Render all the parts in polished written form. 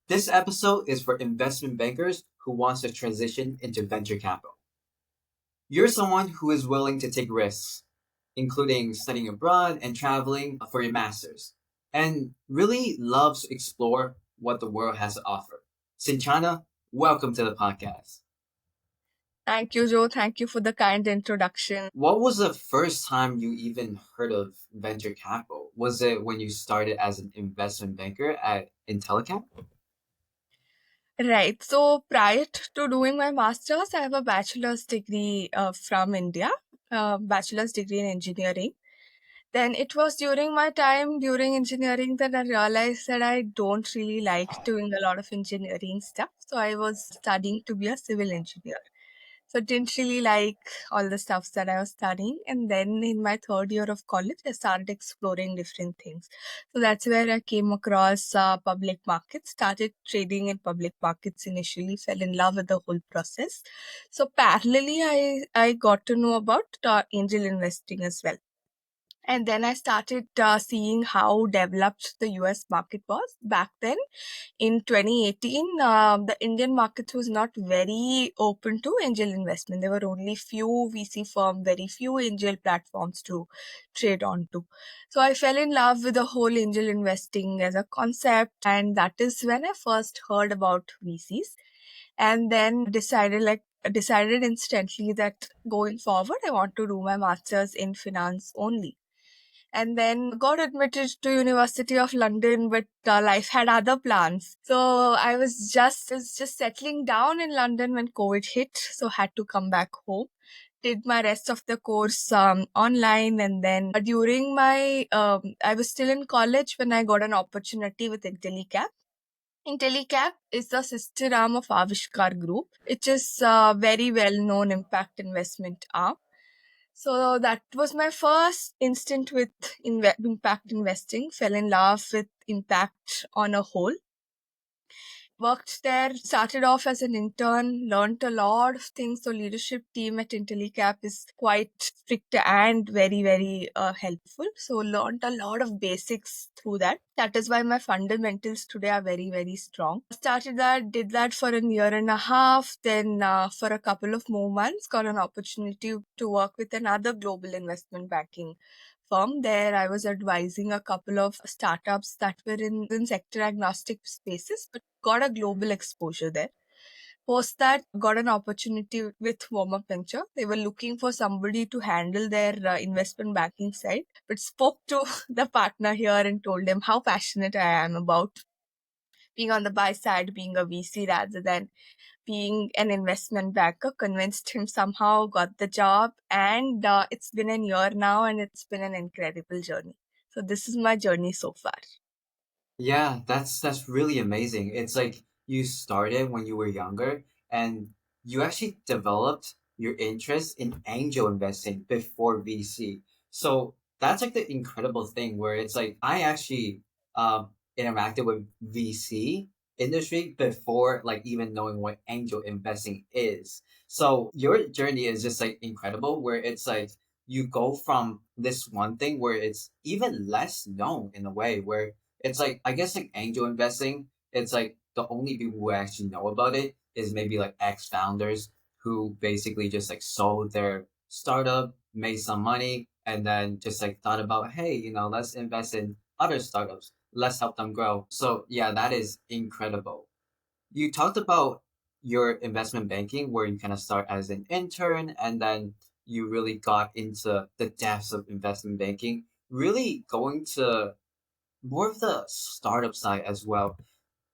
This episode is for investment bankers who wants to transition into venture capital. You're someone who is willing to take risks, including studying abroad and traveling for your master's, and really loves to explore what the world has to offer. Sinchana, welcome to the podcast. Thank you, Joe. Thank you for the kind introduction. What was the first time you even heard of venture capital? Was it when you started as an investment banker at Intellicap? Right. So prior to doing my master's, I have a bachelor's degree from India, bachelor's degree in engineering. Then it was during my time during engineering that I realized that I don't really like doing a lot of engineering stuff. So I was studying to be a civil engineer. So didn't really like all the stuff that I was studying. And then in my third year of college, I started exploring different things. So that's where I came across public markets, started trading in public markets initially, fell in love with the whole process. So parallelly, I got to know about angel investing as well. And then I started seeing how developed the US market was. Back then, in 2018, the Indian market was not very open to angel investment. There were only few VC firms, very few angel platforms to trade onto. So I fell in love with the whole angel investing as a concept, and that is when I first heard about VCs, and then decided instantly that going forward, I want to do my master's in finance only, and then got admitted to University of London, but life had other plans. So I was just settling down in London when COVID hit, so had to come back home. Did my rest of the course online, and then during my I was still in college when I got an opportunity with Intellicap. Intellicap is the sister arm of Avishkar Group, which is a very well known impact investment arm. So that was my first instant with impact investing. Fell in love with impact on a whole. Worked there, started off as an intern, learned a lot of things. So leadership team at Intellicap is quite strict and very, very helpful. So learned a lot of basics through that. That is why my fundamentals today are very, very strong. Started that, did that for a year and a half. Then for a couple of more months, got an opportunity to work with another global investment banking firm. There I was advising a couple of startups that were in sector agnostic spaces, but got a global exposure there. Post that, got an opportunity with Warmup Venture. They were looking for somebody to handle their investment banking side, but spoke to the partner here and told him how passionate I am about being on the buy side, being a VC rather than being an investment banker. Convinced him somehow, got the job, and it's been a year now, and it's been an incredible journey. So this is my journey so far. Yeah, that's really amazing. It's like you started when you were younger and you actually developed your interest in angel investing before VC. So that's like the incredible thing where it's like I actually interacted with VC industry before like even knowing what angel investing is. So your journey is just like incredible where it's like you go from this one thing where it's even less known in a way where it's like I guess like angel investing, it's like the only people who actually know about it is maybe like ex founders who basically just like sold their startup, made some money, and then just like thought about, hey, let's invest in other startups. Let's help them grow. So yeah, that is incredible. You talked about your investment banking where you kind of start as an intern and then you really got into the depths of investment banking, really going to more of the startup side as well.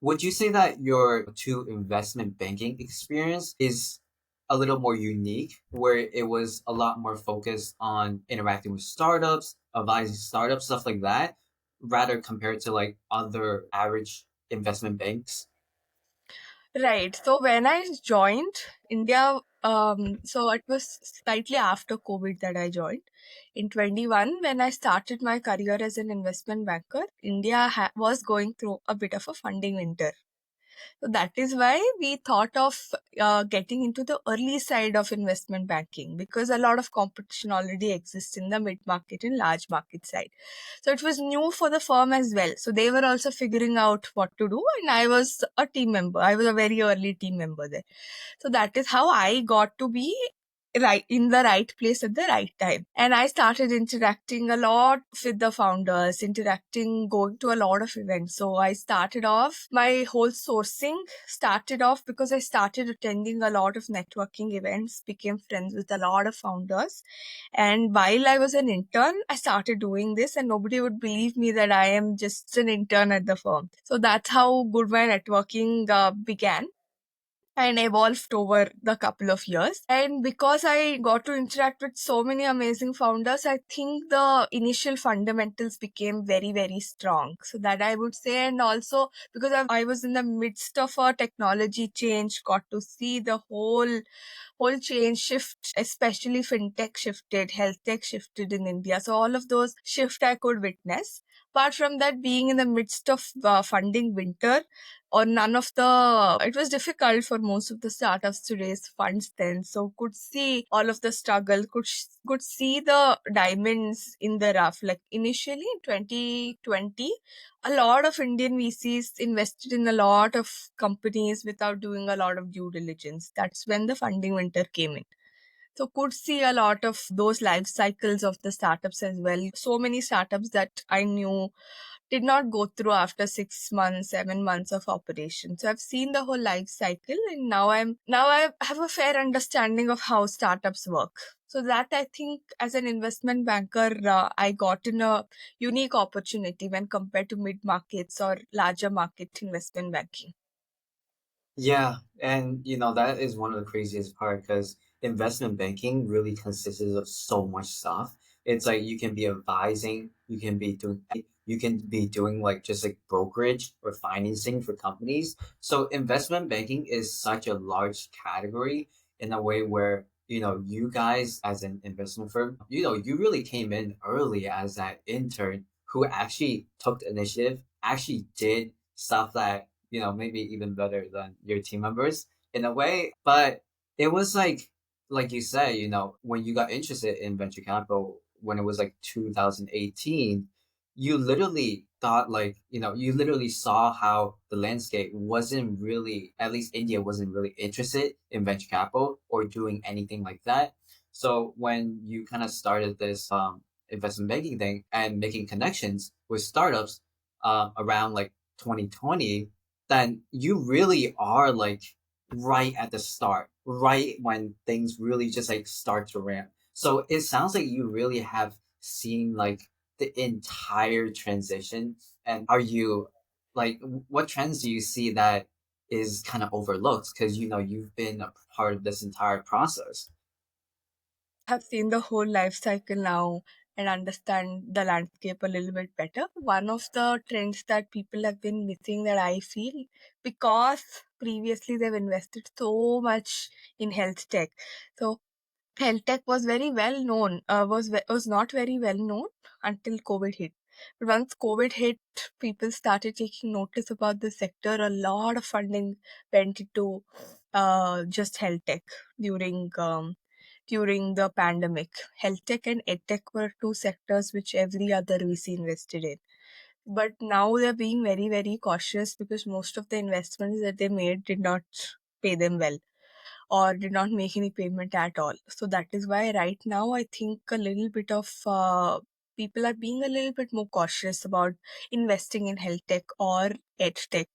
Would you say that your two investment banking experience is a little more unique, where it was a lot more focused on interacting with startups, advising startups, stuff like that, rather compared to like other average investment banks? Right. So when I joined India, so it was slightly after COVID that I joined. In 21, when I started my career as an investment banker, India was going through a bit of a funding winter. So that is why we thought of getting into the early side of investment banking, because a lot of competition already exists in the mid market and large market side. So it was new for the firm as well. So they were also figuring out what to do, and I was a team member. I was a very early team member there. So that is how I got to be right in the right place at the right time. And I started interacting a lot with the founders, interacting, going to a lot of events. So I started off, my whole sourcing started off because I started attending a lot of networking events, became friends with a lot of founders. And while I was an intern, I started doing this, and nobody would believe me that I am just an intern at the firm. So that's how good my networking began and evolved over the couple of years. And because I got to interact with so many amazing founders, I think the initial fundamentals became very, very strong. So that I would say, and also because I was in the midst of a technology change, got to see the whole change shift, especially fintech shifted, health tech shifted in India. So all of those shift I could witness. Apart from that, being in the midst of funding winter, or none of the, it was difficult for most of the startups to raise funds then. So could see all of the struggle, could see the diamonds in the rough. Like initially in 2020, a lot of Indian VCs invested in a lot of companies without doing a lot of due diligence. That's when the funding winter came in. So could see a lot of those life cycles of the startups as well. So many startups that I knew did not go through after 6 months, 7 months of operation. So I've seen the whole life cycle, and now I have a fair understanding of how startups work. So that I think as an investment banker, I got in a unique opportunity when compared to mid markets or larger market investment banking. Yeah, and that is one of the craziest part because investment banking really consists of so much stuff. It's like you can be advising, you can be doing like just like brokerage or financing for companies. So investment banking is such a large category in a way where you guys as an investment firm, you really came in early as that intern who actually took the initiative, actually did stuff that maybe even better than your team members in a way. But it was like you said, when you got interested in venture capital when it was like 2018, you literally thought like, you literally saw how the landscape wasn't really, at least India wasn't really interested in venture capital or doing anything like that. So when you kind of started this investment banking thing and making connections with startups around like 2020, then you really are like right at the start, right when things really just like start to ramp. So it sounds like you really have seen like the entire transition. And are you like, what trends do you see that is kind of overlooked? Because you've been a part of this entire process. Have seen the whole life cycle now and understand the landscape a little bit better. One of the trends that people have been missing, that I feel, because previously they've invested so much in health tech. So health tech was very well known, was not very well known until COVID hit. But once COVID hit, people started taking notice about the sector. A lot of funding went into just health tech during the pandemic. Health tech and ed tech were two sectors which every other VC invested in. But now they're being very, very cautious because most of the investments that they made did not pay them well or did not make any payment at all. So that is why right now I think a little bit of people are being a little bit more cautious about investing in health tech or ed tech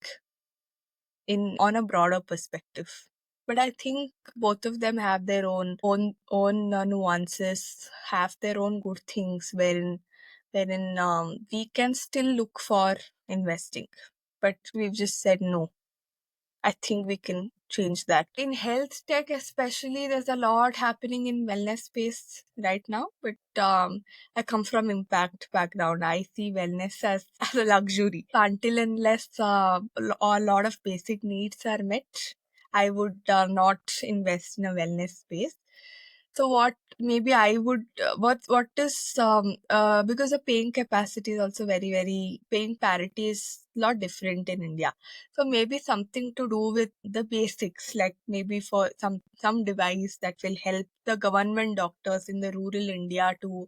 in on a broader perspective. But I think both of them have their own nuances, have their own good things wherein we can still look for investing, but we've just said no. I think we can change that. In health tech, especially, there's a lot happening in wellness space right now. But I come from impact background. I see wellness as, as a luxury. Until unless a lot of basic needs are met, I would not invest in a wellness space. So what maybe I would what is because the paying capacity is also very paying parity is a lot different in India. So maybe something to do with the basics, like maybe for some device that will help the government doctors in the rural India to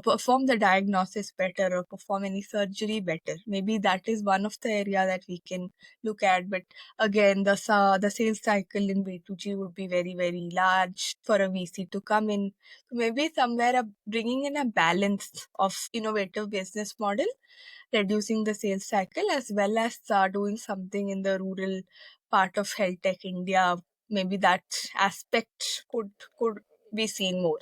perform the diagnosis better or perform any surgery better. Maybe that is one of the area that we can look at. But again, the sales cycle in B2G would be very large for a VC to come in. So maybe somewhere bringing in a balance of innovative business model, reducing the sales cycle, as well as doing something in the rural part of health tech India. Maybe that aspect could be seen more.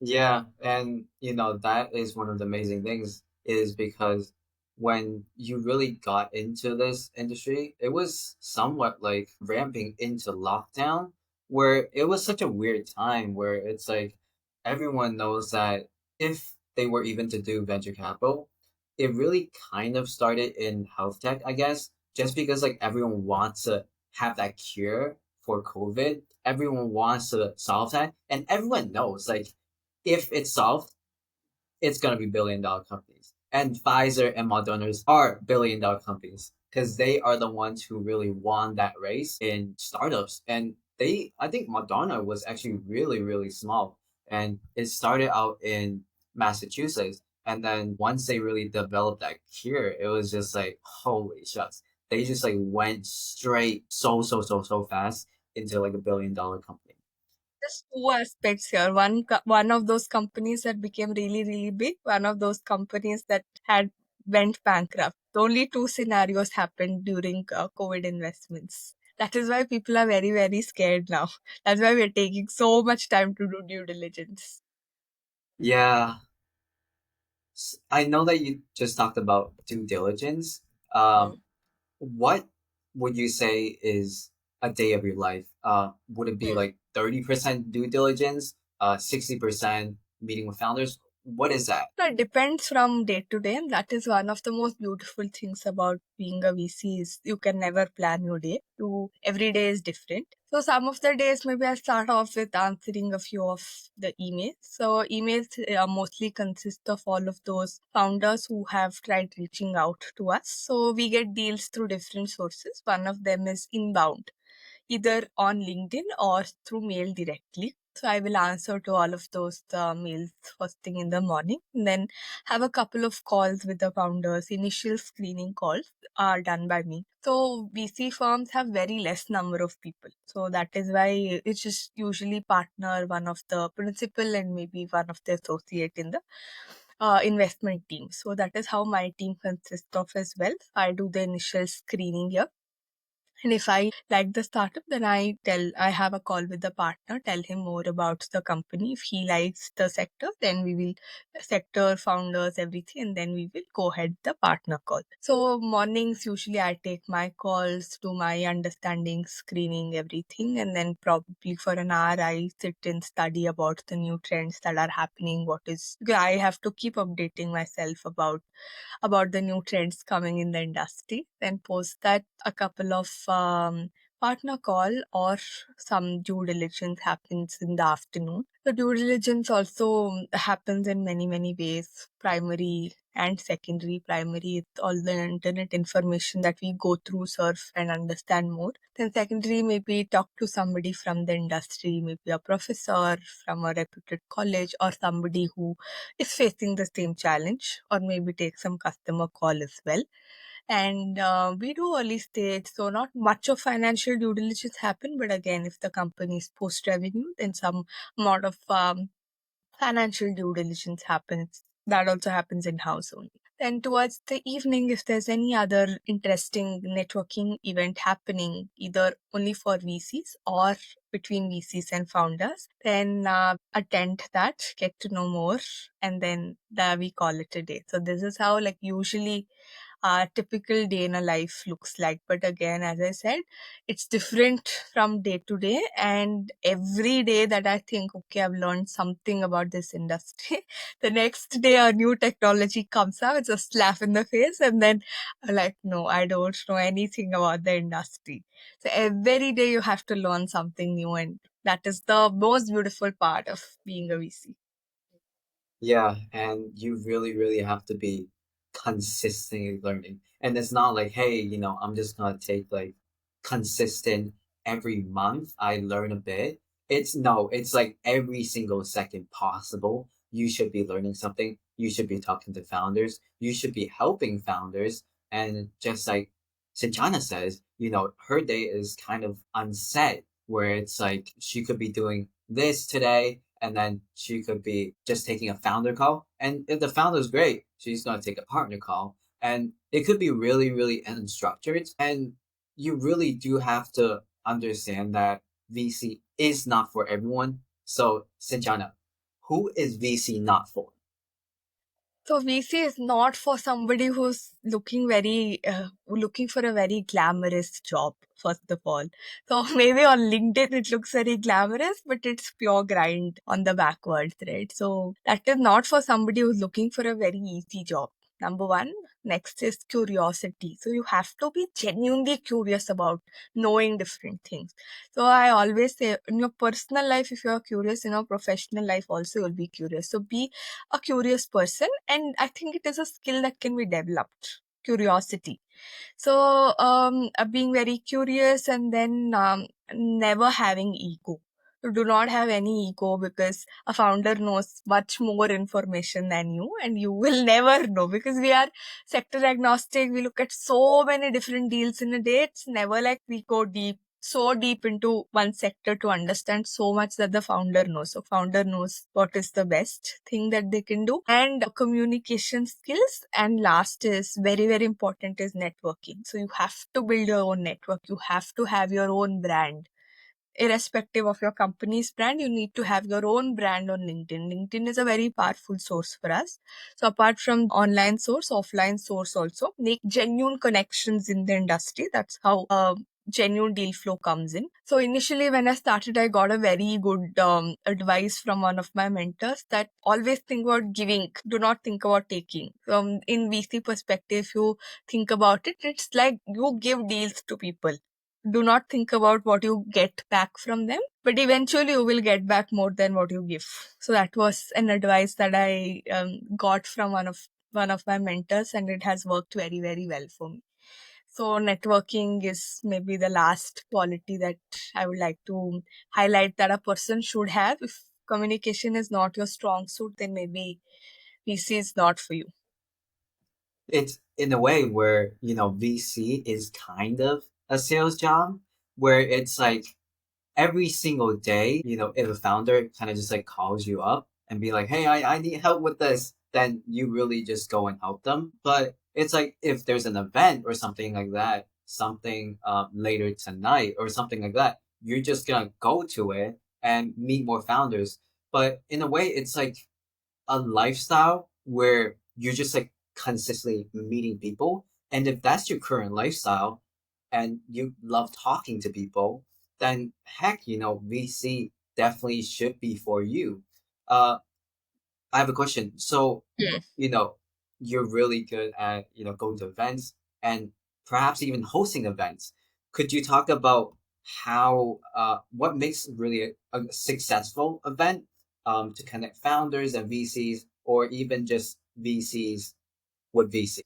Yeah, and that is one of the amazing things is because when you really got into this industry, it was somewhat like ramping into lockdown, where it was such a weird time where it's like everyone knows that if they were even to do venture capital, it really kind of started in health tech, I guess, just because like everyone wants to have that cure for COVID. Everyone wants to solve that, and everyone knows like if it's solved, it's going to be billion-dollar companies. And Pfizer and Moderna are billion-dollar companies because they are the ones who really won that race in startups. And I think Moderna was actually really small. And it started out in Massachusetts. And then once they really developed that cure, it was just like, holy shucks. They just like went straight so fast into like a billion-dollar company. There's two aspects here. One of those companies that became really big. One of those companies that had went bankrupt. The only two scenarios happened during COVID investments. That is why people are very scared now. That's why we're taking so much time to do due diligence. Yeah, I know that you just talked about due diligence. Mm. What would you say is a day of your life? Would it be Hmm. like 30% due diligence, 60% meeting with founders? What is that? So it depends from day to day, and that is one of the most beautiful things about being a VC is you can never plan your day. Every day is different. So some of the days maybe I start off with answering a few of the emails. So emails mostly consist of all of those founders who have tried reaching out to us. So we get deals through different sources. One of them is inbound, either on LinkedIn or through mail directly. So I will answer to all of those mails first thing in the morning, and then have a couple of calls with the founders. Initial screening calls are done by me. So VC firms have very less number of people. So that is why it's just usually partner, one of the principal and maybe one of the associate in the investment team. So that is how my team consists of as well. I do the initial screening here, and if I like the startup, then I have a call with the partner, tell him more about the company. If he likes the sector, then we will sector founders, everything, and then we will go ahead the partner call. So mornings usually I take my calls, do my understanding, screening, everything, and then probably for an hour I sit and study about the new trends that are happening. What is because I have to keep updating myself about the new trends coming in the industry. Then post that a couple of partner call or some due diligence happens in the afternoon. The due diligence also happens in many ways. Primary and secondary. Primary is all the internet information that we go through, surf and understand more. Then secondary, maybe talk to somebody from the industry, maybe a professor from a reputed college or somebody who is facing the same challenge, or maybe take some customer call as well. And we do early stage, so not much of financial due diligence happen. But again, if the company is post revenue, then some amount of financial due diligence happens. That also happens in house only. Then towards the evening, if there's any other interesting networking event happening, either only for VCs or between VCs and founders, then attend that, get to know more, and then we call it a day. So this is how like usually a typical day in a life looks like. But again, as I said, it's different from day to day. And every day that I think, okay, I've learned something about this industry, the next day a new technology comes up, it's a slap in the face. And then I'm like, no, I don't know anything about the industry. So every day you have to learn something new. And that is the most beautiful part of being a VC. Yeah, and you really, really have to be consistently learning. And it's not like, hey, I'm just gonna take like consistent every month I learn a bit. It's no, it's like every single second possible. You should be learning something. You should be talking to founders. You should be helping founders. And just like Sinchana says, her day is kind of unset, where it's like she could be doing this today, and then she could be just taking a founder call. And if the founder is great, she's going to take a partner call. And it could be really, really unstructured. And you really do have to understand that VC is not for everyone. So, Sinchana, who is VC not for? So VC is not for somebody who's looking for a very glamorous job, first of all. So maybe on LinkedIn it looks very glamorous, but it's pure grind on the backwards, right? So that is not for somebody who's looking for a very easy job. Number one. Next is curiosity. So you have to be genuinely curious about knowing different things. So I always say, in your personal life, if you're curious, in your professional life also you'll be curious. So be a curious person, and I think it is a skill that can be developed. Curiosity. So being very curious, and then never having ego. So do not have any ego, because a founder knows much more information than you, and you will never know, because we are sector agnostic. We look at so many different deals in a day. It's never like we go so deep into one sector to understand so much that the founder knows. So founder knows what is the best thing that they can do, and communication skills. And last is very, very important, is networking. So you have to build your own network. You have to have your own brand. Irrespective of your company's brand, you need to have your own brand on LinkedIn. LinkedIn is a very powerful source for us. So apart from online source, offline source also, make genuine connections in the industry. That's how genuine deal flow comes in. So initially when I started, I got a very good advice from one of my mentors, that always think about giving, do not think about taking. From in VC perspective, if you think about it, it's like you give deals to people. Do not think about what you get back from them, but eventually you will get back more than what you give. So that was an advice that I got from one of my mentors, and it has worked very, very well for me. So networking is maybe the last quality that I would like to highlight, that a person should have. If communication is not your strong suit, then maybe VC is not for you. It's in a way where, VC is kind of a sales job, where it's like every single day, if a founder kind of just like calls you up and be like, hey, I need help with this, then you really just go and help them. But it's like if there's an event or something like that, something later tonight or something like that, you're just gonna go to it and meet more founders. But in a way, it's like a lifestyle where you're just like consistently meeting people. And if that's your current lifestyle and you love talking to people, then heck, VC definitely should be for you. Uh, I have a question. So, you know, you're really good at, going to events and perhaps even hosting events. Could you talk about what makes really a successful event to connect founders and VCs, or even just VCs with VC?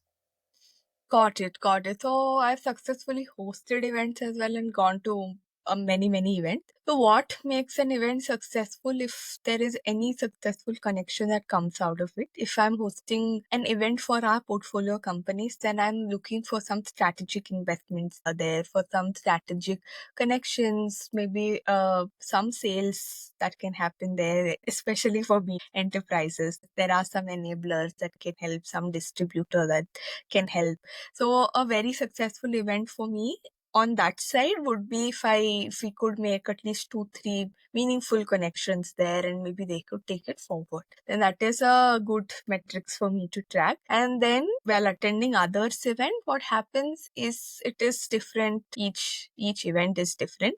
Got it, got it. So I've successfully hosted events as well, and gone to many, many events. So what makes an event successful? If there is any successful connection that comes out of it. If I'm hosting an event for our portfolio companies, then I'm looking for some strategic investments are there, for some strategic connections, maybe some sales that can happen there, especially for enterprises. There are some enablers that can help, some distributor that can help. So a very successful event for me on that side would be if we could make at least 2 3 meaningful connections there, and maybe they could take it forward, then that is a good metrics for me to track. And then while attending others event, what happens is it is different, each event is different.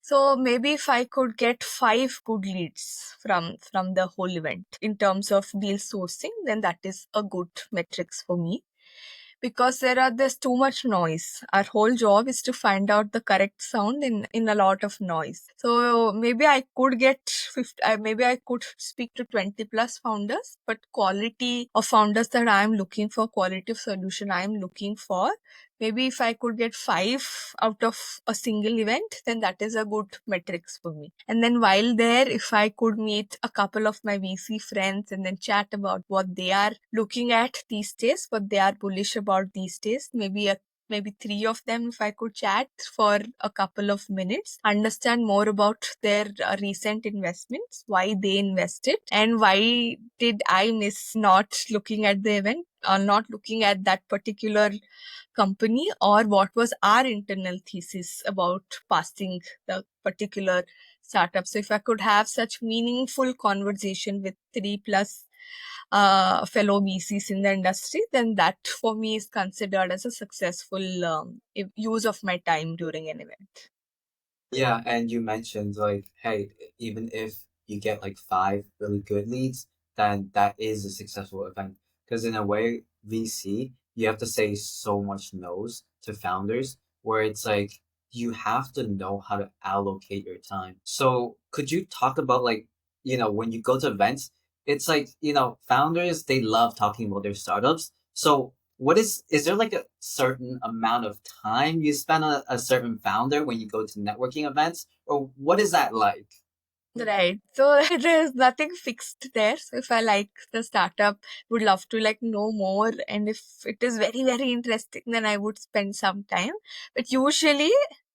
So maybe if I could get 5 good leads from the whole event in terms of deal sourcing, then that is a good metrics for me, because there's too much noise. Our whole job is to find out the correct sound in a lot of noise. So maybe I could get 50, maybe I could speak to 20 plus founders, but quality of founders that I'm looking for, quality of solution I'm looking for, maybe if I could get 5 out of a single event, then that is a good metrics for me. And then while there, if I could meet a couple of my VC friends and then chat about what they are looking at these days, what they are bullish about these days, maybe 3 of them, if I could chat for a couple of minutes, understand more about their recent investments, why they invested, and why did I miss not looking at the event or not looking at that particular company, or what was our internal thesis about passing the particular startup. So if I could have such meaningful conversation with 3 plus fellow VCs in the industry, then that for me is considered as a successful use of my time during an event. Yeah, and you mentioned like, hey, even if you get like 5 really good leads, then that is a successful event. Because in a way, VC, you have to say so much no's to founders, where it's like you have to know how to allocate your time. So could you talk about like, when you go to events, it's like, founders, they love talking about their startups. So is there like a certain amount of time you spend on a certain founder when you go to networking events, or what is that like? Right. So there's nothing fixed there. So if I like the startup, would love to like know more. And if it is very, very interesting, then I would spend some time. But usually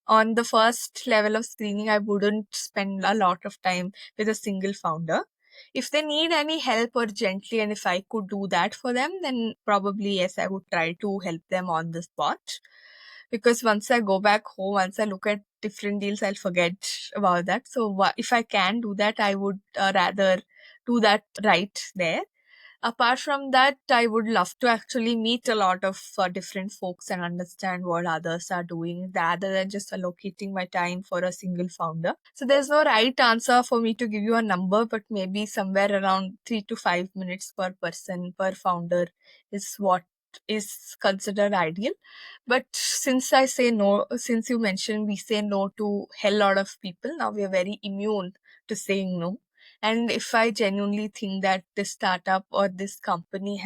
on the first level of screening, I wouldn't spend a lot of time with a single founder. If they need any help urgently, and if I could do that for them, then probably yes, I would try to help them on the spot. Because once I go back home, once I look at different deals, I'll forget about that. So if I can do that, I would rather do that right there. Apart from that, I would love to actually meet a lot of different folks and understand what others are doing rather than just allocating my time for a single founder. So there's no right answer for me to give you a number, but maybe somewhere around 3 to 5 minutes per person per founder is what is considered ideal. But since I say no, since you mentioned we say no to hell lot of people, now we are very immune to saying no. And if I genuinely think that this startup or this company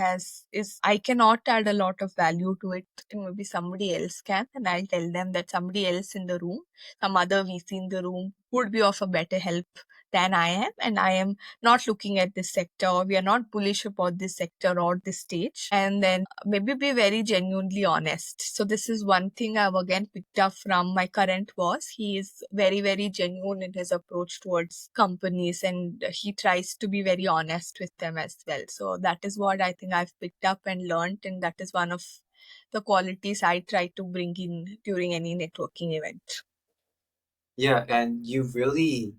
I cannot add a lot of value to it, and maybe somebody else can, and I'll tell them that somebody else in the room, some other VC in the room would be of a better help than I am, and I am not looking at this sector, or we are not bullish about this sector or this stage, and then maybe be very genuinely honest. So this is one thing I've again picked up from my current boss. He is very, very genuine in his approach towards companies, and he tries to be very honest with them as well. So that is what I think I've picked up and learned, and that is one of the qualities I try to bring in during any networking event. Yeah, and you've really,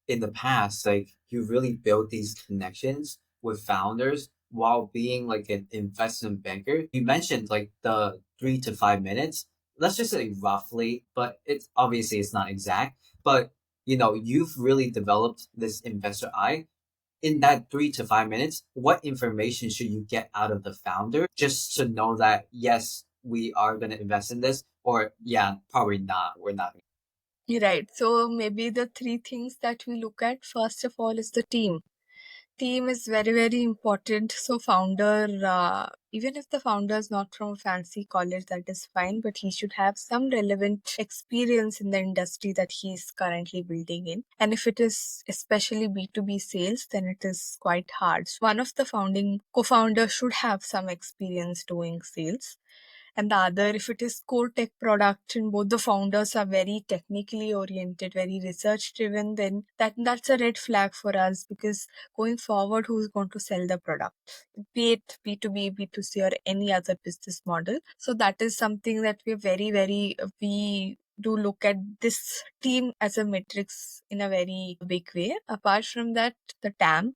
in the past, like you really built these connections with founders while being like an investment banker. You mentioned like the 3 to 5 minutes. Let's just say roughly, but it's not exact. But you've really developed this investor eye. In that 3 to 5 minutes, what information should you get out of the founder just to know that yes, we are going to invest in this, or yeah, probably not. We're not. You're right. So maybe the 3 things that we look at first of all is the team. Team is very, very important. So founder, even if the founder is not from a fancy college, that is fine, but he should have some relevant experience in the industry that he's currently building in. And if it is especially B2B sales, then it is quite hard. So one of the founding co-founders should have some experience doing sales. and the other, if it is core tech product and both the founders are very technically oriented, very research driven, then that's a red flag for us, because going forward, who's going to sell the product, be it B2B, B2C, or any other business model? So that is something that we're very, we do look at this team as a matrix in a very big way. Apart from that, the TAM.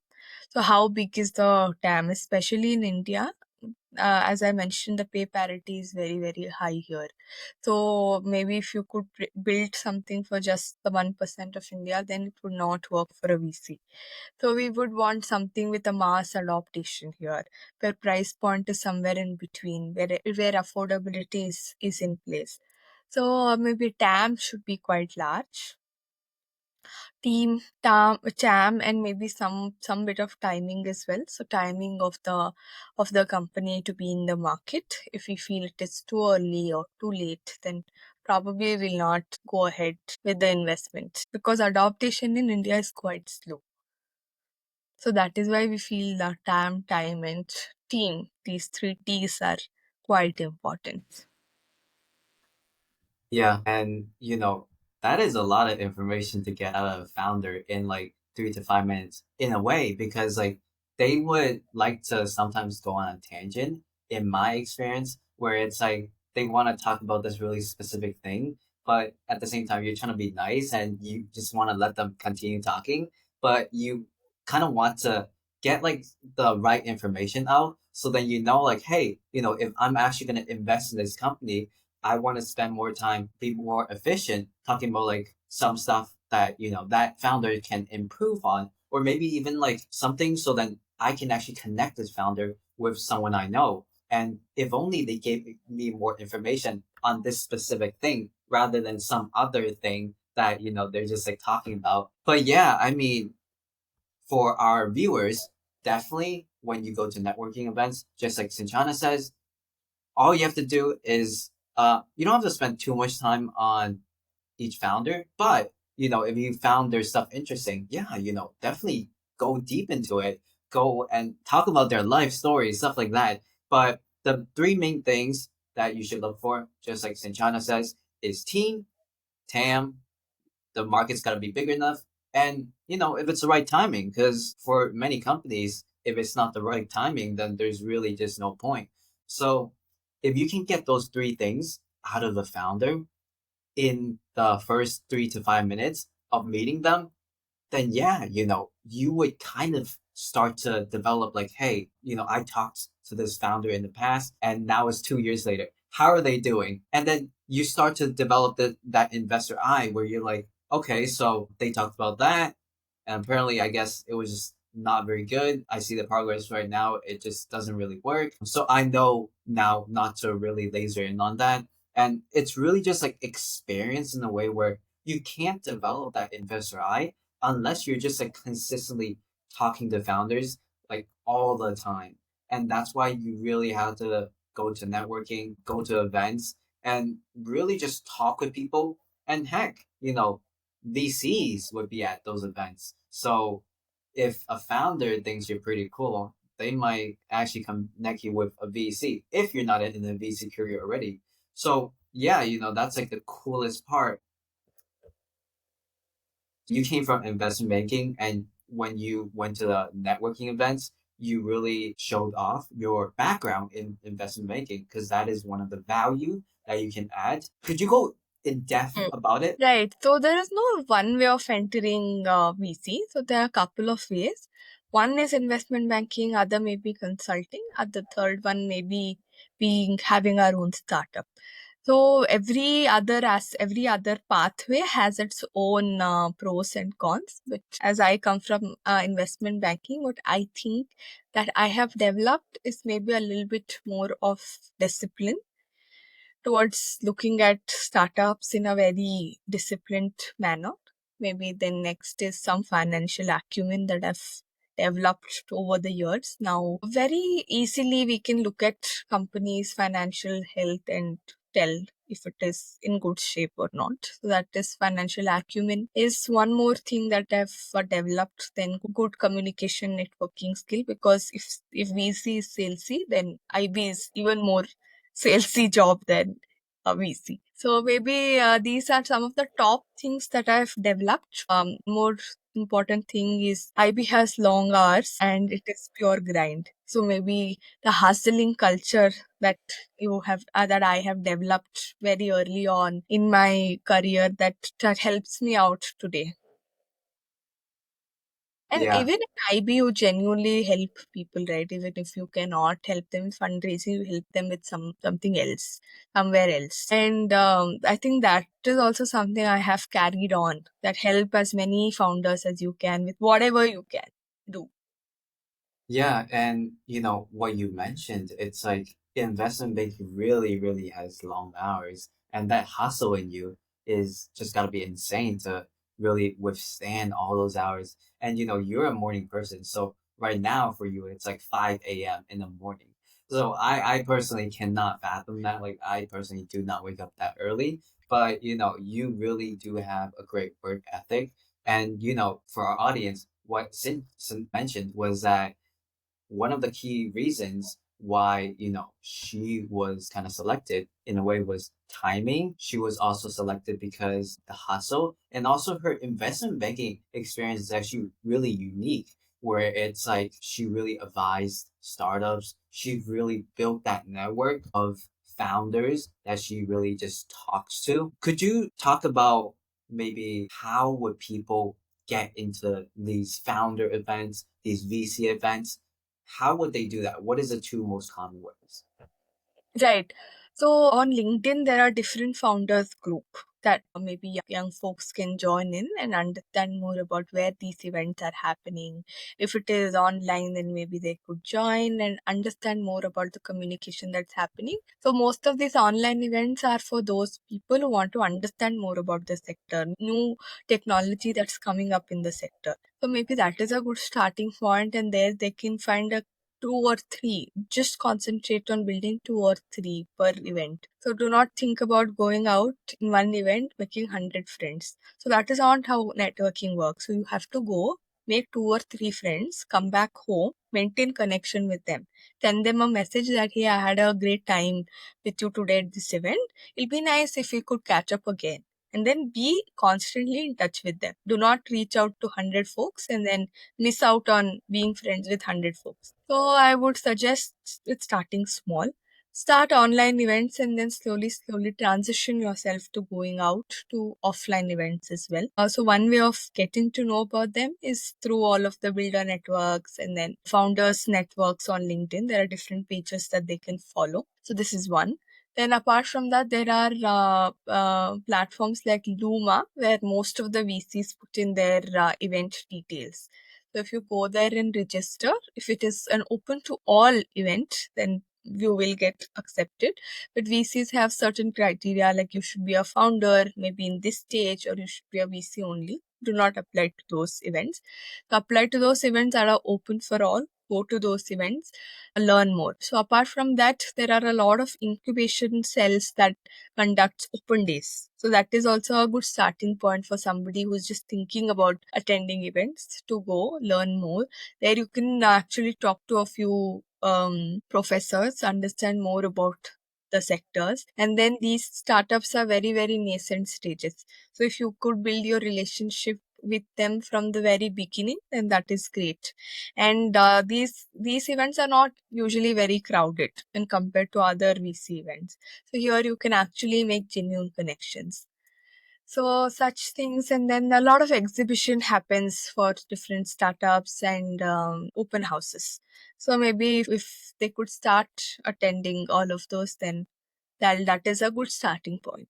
So how big is the TAM, especially in India? As I mentioned, the pay parity is very high here. So maybe if you could build something for just the 1% of India, then it would not work for a VC. So we would want something with a mass adoption here, where price point is somewhere in between, where affordability is in place. So maybe TAM should be quite large. Team, TAM, and maybe some bit of timing as well. So timing of the company to be in the market. If we feel it is too early or too late, then probably will not go ahead with the investment, because adoption in India is quite slow. So that is why we feel the time, and team, these three T's are quite important. Yeah, and that is a lot of information to get out of a founder in like 3 to 5 minutes in a way, because like they would like to sometimes go on a tangent in my experience, where it's like they want to talk about this really specific thing, but at the same time you're trying to be nice and you just want to let them continue talking, but you kind of want to get like the right information out, so then like, hey, if I'm actually going to invest in this company, I want to spend more time, be more efficient, talking about like some stuff that that founder can improve on, or maybe even like something so then I can actually connect this founder with someone I know. And if only they gave me more information on this specific thing rather than some other thing that they're just like talking about. But yeah, I mean, for our viewers, definitely when you go to networking events, just like Sinchana says, all you have to do is you don't have to spend too much time on each founder, but if you found their stuff interesting, yeah, definitely go deep into it, go and talk about their life stories, stuff like that. But the three main things that you should look for, just like Sinchana says, is team, TAM, the market's got to be big enough, and if it's the right timing, because for many companies, if it's not the right timing, then there's really just no point. So if you can get those three things out of the founder in the first 3 to 5 minutes of meeting them, then yeah, you would kind of start to develop like, hey, I talked to this founder in the past and now it's 2 years later. How are they doing? And then you start to develop that investor eye where you're like, okay, so they talked about that. And apparently, I guess it was just not very good. I see the progress right now. It just doesn't really work. So I know now not to really laser in on that. And it's really just like experience in a way where you can't develop that investor eye unless you're just like consistently talking to founders like all the time. And that's why you really have to go to networking, go to events, and really just talk with people. And heck, VCs would be at those events. So if a founder thinks you're pretty cool, they might actually connect you with a VC if you're not in the VC career already. So yeah, that's like the coolest part. You came from investment banking, and when you went to the networking events, you really showed off your background in investment banking, because that is one of the value that you can add. Could you go in depth Mm. about it? Right. So there is no one way of entering VC. So there are a couple of ways. One is investment banking, other may be consulting, other third one may be being having our own startup. So every other pathway has its own pros and cons. Which, as I come from investment banking, what I think that I have developed is maybe a little bit more of discipline towards looking at startups in a very disciplined manner. Maybe then next is some financial acumen that I've developed over the years. Now, very easily we can look at companies' financial health and tell if it is in good shape or not. So that is financial acumen is one more thing that I've developed. Then good communication networking skill, because if VC is salesy, then IB is even more salesy job than a VC. So maybe these are some of the top things that I've developed. More important thing is IB has long hours and it is pure grind. So maybe the hustling culture that you have that I have developed very early on in my career that helps me out today. And Yeah. even in IB, you genuinely help people, right? Even if you cannot help them with fundraising, you help them with something else, somewhere else. And I think that is also something I have carried on. That help as many founders as you can with whatever you can do. Yeah, and what you mentioned, it's like investment banking really, really has long hours, and that hustle in you is just gotta be insane to really withstand all those hours. And you're a morning person, so right now for you it's like 5 a.m. in the morning. So I personally cannot fathom that. Like I personally do not wake up that early, but you really do have a great work ethic. And for our audience, what Sin mentioned was that one of the key reasons why she was kind of selected in a way was timing. She was also selected because the hustle, and also her investment banking experience is actually really unique, where it's like she really advised startups. She really built that network of founders that she really just talks to. Could you talk about maybe how would people get into these founder events, these VC events? How would they do that? What is the two most common ways? Right. So on LinkedIn, there are different founders group that maybe young folks can join in and understand more about where these events are happening. If it is online, then maybe they could join and understand more about the communication that's happening. So most of these online events are for those people who want to understand more about the sector, new technology that's coming up in the sector. So maybe that is a good starting point, and there they can find a two or three. Just concentrate on building two or three per event. So do not think about going out in one event making 100 friends. So that is not how networking works. So you have to go make two or three friends, come back home, maintain connection with them, send them a message that hey, I had a great time with you today at this event. It'll be nice if we could catch up again. And then be constantly in touch with them. Do not reach out to 100 folks and then miss out on being friends with 100 folks. So I would suggest with starting small. Start online events and then slowly transition yourself to going out to offline events as well. So one way of getting to know about them is through all of the builder networks and then founders networks on LinkedIn. There are different pages that they can follow. So this is one. Then apart from that, there are platforms like Luma where most of the VCs put in their event details. So if you go there and register, if it is an open to all event, then you will get accepted. But VCs have certain criteria like you should be a founder, maybe in this stage, or you should be a VC only. Do not apply to those events. So apply to those events that are open for all. Go to those events, learn more. So apart from that, there are a lot of incubation cells that conducts open days. So that is also a good starting point for somebody who's just thinking about attending events to go learn more. There you can actually talk to a few professors, understand more about the sectors. And then these startups are very, very nascent stages. So if you could build your relationship with them from the very beginning, then that is great. And these events are not usually very crowded when compared to other VC events. So here you can actually make genuine connections. So such things, and then a lot of exhibition happens for different startups and open houses. So maybe if they could start attending all of those, then that is a good starting point.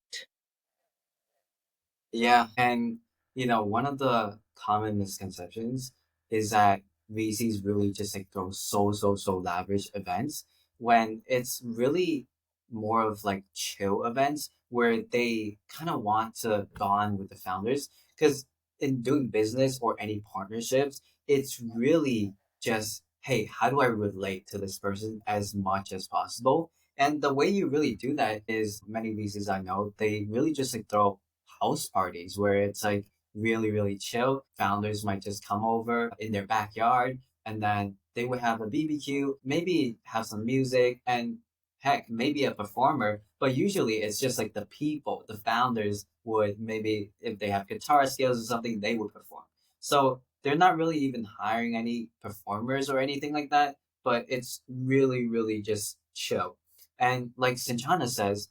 Yeah, and one of the common misconceptions is that VCs really just like throw so lavish events when it's really more of like chill events where they kind of want to bond with the founders. Because in doing business or any partnerships, it's really just, hey, how do I relate to this person as much as possible? And the way you really do that is many VCs I know, they really just like throw house parties where it's like really, really chill. Founders might just come over in their backyard and then they would have a BBQ, maybe have some music, and heck, maybe a performer, but usually it's just like the people, the founders would maybe, if they have guitar skills or something, they would perform. So they're not really even hiring any performers or anything like that, but it's really, really just chill. And like Sinchana says,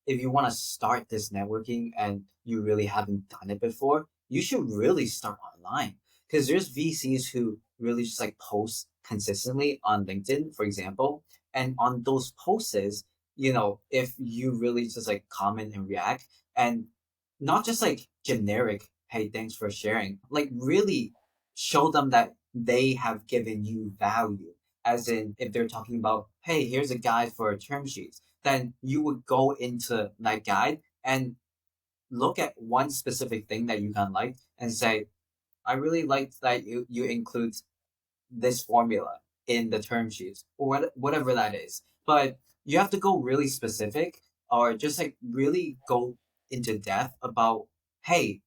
if you want to start this networking and you really haven't done it before, you should really start online because there's VCs who really just like post consistently on LinkedIn, for example, and on those posts, if you really just like comment and react and not just like generic, hey, thanks for sharing, like really show them that they have given you value. As in, if they're talking about, hey, here's a guide for term sheets, then you would go into that guide and look at one specific thing that you can like and say, I really liked that you include this formula in the term sheets or whatever that is. But you have to go really specific or just like really go into depth about, hey,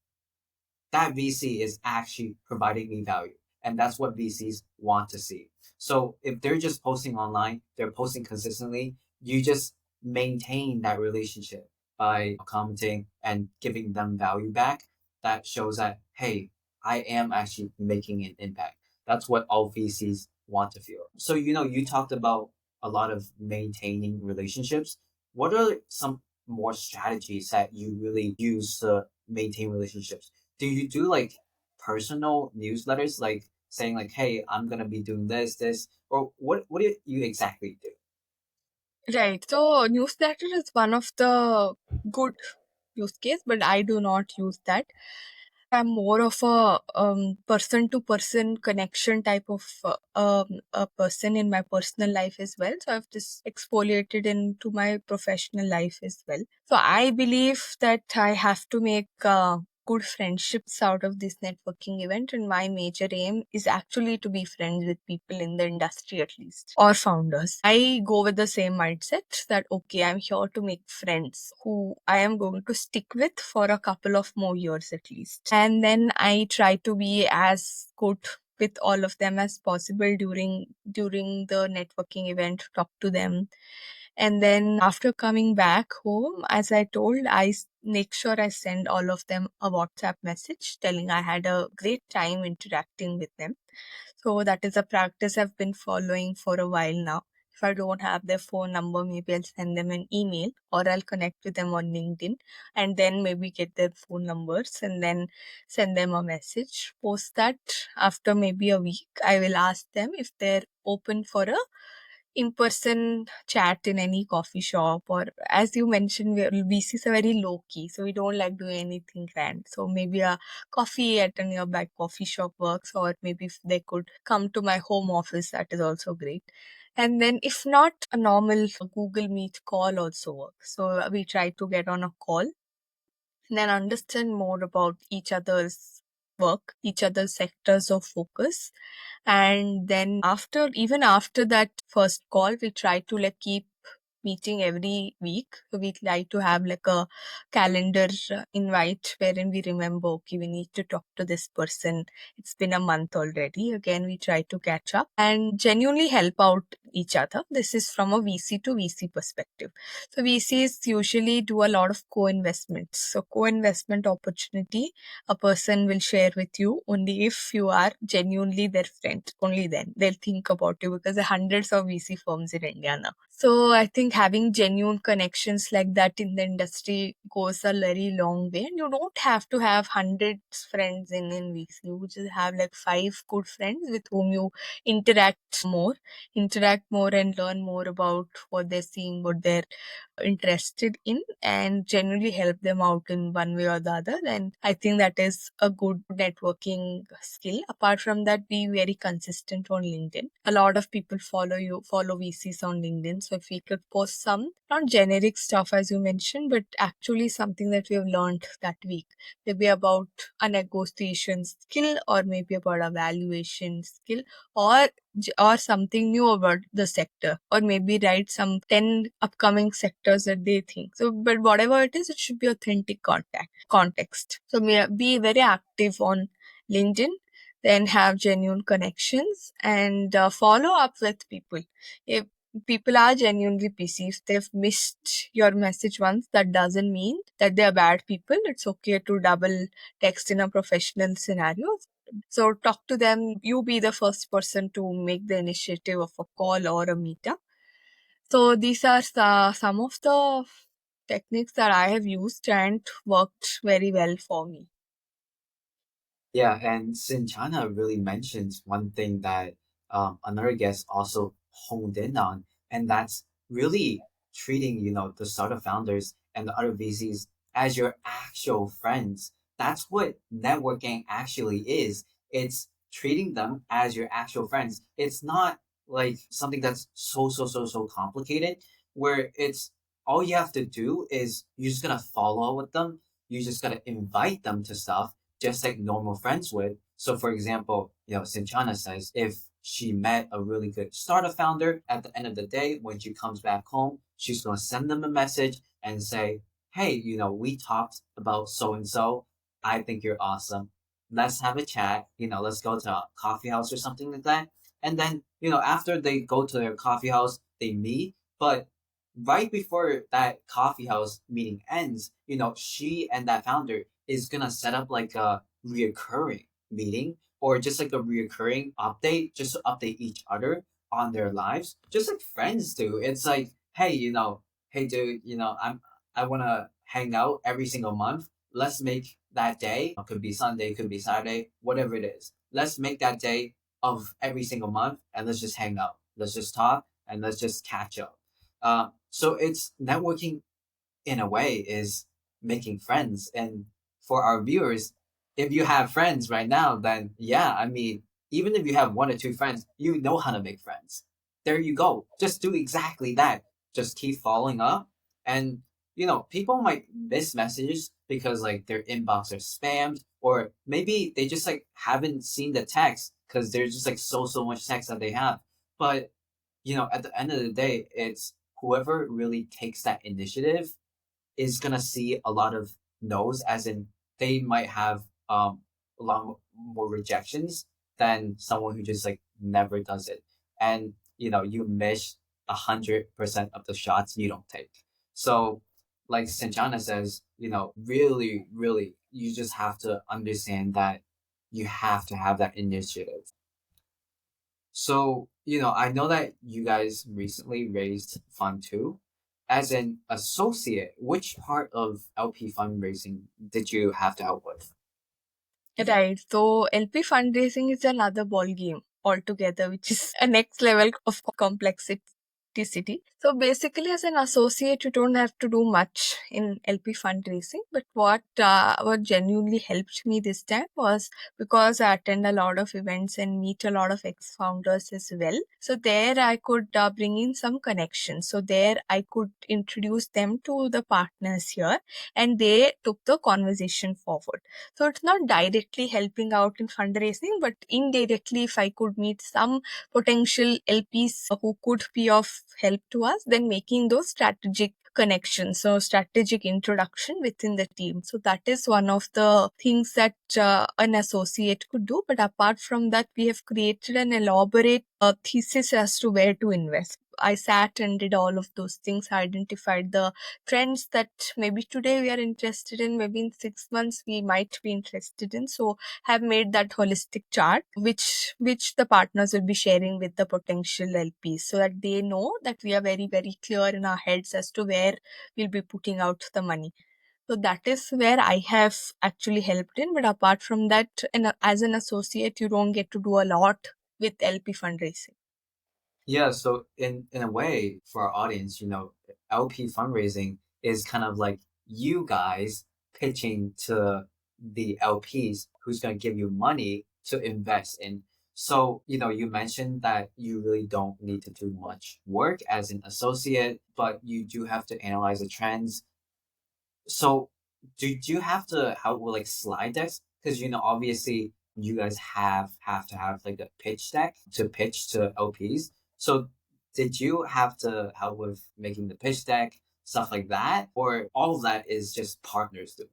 that VC is actually providing me value. And that's what VCs want to see. So if they're just posting online, they're posting consistently, you just maintain that relationship by commenting and giving them value back. That shows that, hey, I am actually making an impact. That's what all VCs want to feel. So, you talked about a lot of maintaining relationships. What are some more strategies that you really use to maintain relationships? Do you do like personal newsletters, like saying like, "Hey, I'm gonna be doing this," or what do you exactly do? Right. So newsletter is one of the good use case, but I do not use that. I'm more of a person to person connection type of a person in my personal life as well. So I've just exfoliated into my professional life as well. So I believe that I have to make good friendships out of this networking event, and my major aim is actually to be friends with people in the industry at least or founders. I go with the same mindset that okay, I'm here to make friends who I am going to stick with for a couple of more years at least. And then I try to be as good with all of them as possible during the networking event, talk to them. And then after coming back home, as I told, make sure I send all of them a WhatsApp message telling I had a great time interacting with them. So that is a practice I've been following for a while now. If I don't have their phone number, maybe I'll send them an email or I'll connect with them on LinkedIn and then maybe get their phone numbers and then send them a message. Post that after maybe a week, I will ask them if they're open for a in-person chat in any coffee shop, or as you mentioned, VCs are very low-key, so we don't like doing anything grand. So maybe a coffee at a nearby coffee shop works, or maybe if they could come to my home office, that is also great. And then if not, a normal Google Meet call also works. So we try to get on a call and then understand more about each other's work, each other's sectors of focus. And then even after that first call, we try to like keep meeting every week. So we like to have like a calendar invite wherein we remember, okay, we need to talk to this person. It's been a month already. Again, we try to catch up and genuinely help out each other. This is from a VC to VC perspective. So VCs usually do a lot of co-investments. So co-investment opportunity, a person will share with you only if you are genuinely their friend. Only then they'll think about you because there are hundreds of VC firms in India now. So I think having genuine connections like that in the industry goes a very long way. And you don't have to have hundreds friends in VC. You just have like five good friends with whom you interact more and learn more about what they're seeing, what they're interested in, and generally help them out in one way or the other. And I think that is a good networking skill. Apart from that, be very consistent on LinkedIn. A lot of people follow VCs on LinkedIn. So if we could post some, not generic stuff as you mentioned, but actually something that we have learned that week, maybe about a negotiation skill or maybe about a valuation skill, or something new about the sector, or maybe write some 10 upcoming sectors that they think. So but whatever it is, it should be authentic context. So be very active on LinkedIn, then have genuine connections and follow up with people. If People are genuinely busy. If they've missed your message once, that doesn't mean that they are bad people. It's okay to double text in a professional scenario. So talk to them. You be the first person to make the initiative of a call or a meetup. So these are some of the techniques that I have used and worked very well for me. Yeah, and Sinchana really mentions one thing that another guest also honed in on, and that's really treating, the startup founders and the other VCs as your actual friends. That's what networking actually is. It's treating them as your actual friends. It's not like something that's so complicated, where it's all you have to do is you're just gonna follow up with them. You just gotta invite them to stuff just like normal friends would. So, for example, Sinchana says if she met a really good startup founder, at the end of the day, when she comes back home, she's going to send them a message and say, hey, we talked about so and so. I think you're awesome. Let's have a chat. Let's go to a coffee house or something like that. And then, after they go to their coffee house, they meet. But right before that coffee house meeting ends, she and that founder is gonna set up like a reoccurring meeting or just like a reoccurring update just to update each other on their lives, just like friends do. It's like, hey, hey dude, I wanna hang out every single month. Let's make that day, could be Sunday, could be Saturday, whatever it is. Let's make that day of every single month and let's just hang out. Let's just talk and let's just catch up. So it's networking in a way is making friends. And for our viewers, if you have friends right now, then yeah, I mean, even if you have one or two friends, you know how to make friends. There you go. Just do exactly that. Just keep following up. And, people might miss messages because like their inbox are spammed, or maybe they just like haven't seen the text because there's just like so much text that they have. But, at the end of the day, it's whoever really takes that initiative is gonna see a lot of no's, as in they might have a lot more rejections than someone who just like never does it. And you miss 100% of the shots you don't take. So, like Sinchana says, really, really, you just have to understand that you have to have that initiative. So, I know that you guys recently raised fund too. As an associate, which part of LP fundraising did you have to help with? Right. So LP fundraising is another ball game altogether, which is a next level of complexity. So basically, as an associate, you don't have to do much in LP fundraising. But what genuinely helped me this time was because I attend a lot of events and meet a lot of ex founders as well. So there I could bring in some connections. So there I could introduce them to the partners here, and they took the conversation forward. So it's not directly helping out in fundraising, but indirectly, if I could meet some potential LPs who could be of help to us, then making those strategic connections, so strategic introduction within the team. So that is one of the things that an associate could do. But apart from that, we have created an elaborate thesis as to where to invest. I sat and did all of those things, identified the trends that maybe today we are interested in, maybe in 6 months we might be interested in. So have made that holistic chart, which the partners will be sharing with the potential LPs, so that they know that we are very clear in our heads as to where we'll be putting out the money. So that is where I have actually helped in. But apart from that, as an associate, you don't get to do a lot with LP fundraising. Yeah, so in a way, for our audience, LP fundraising is kind of like you guys pitching to the LPs who's going to give you money to invest in. So, you mentioned that you really don't need to do much work as an associate, but you do have to analyze the trends. So, did you have to help with like slide decks? Because obviously you guys have to have like a pitch deck to pitch to LPs. So, did you have to help with making the pitch deck, stuff like that, or all of that is just partners doing?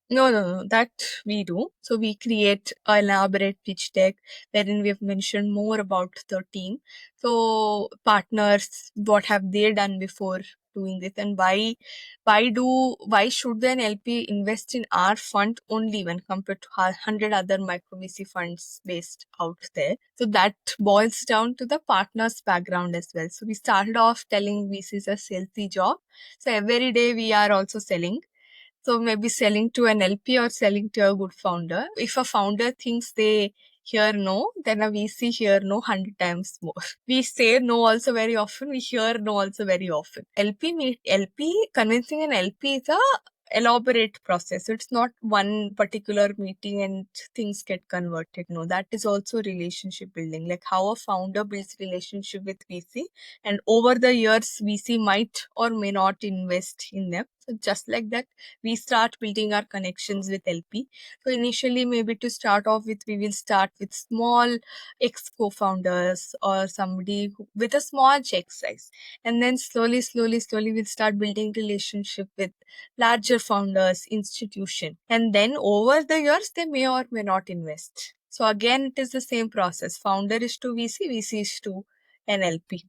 No, no, no, that we do. So we create an elaborate pitch deck wherein we have mentioned more about the team. So partners, what have they done before doing this, and why should an LP invest in our fund only when compared to 100 other micro VC funds based out there? So that boils down to the partner's background as well. So we started off telling VCs a salesy job. So every day we are also selling, so maybe selling to an LP or selling to a good founder. If a founder thinks they hear no, then a VC hear no 100 times more. We say no also very often, we hear no also very often. LP, convincing an LP is a elaborate process. It's not one particular meeting and things get converted. No, that is also relationship building, like how a founder builds relationship with VC, and over the years VC might or may not invest in them. So just like that, we start building our connections with LP. So initially, maybe to start off with, we will start with small ex co-founders or somebody with a small check size, and then slowly, we'll start building relationship with larger founders, institution, and then over the years, they may or may not invest. So again, it is the same process. Founder is to VC, VC is to an LP.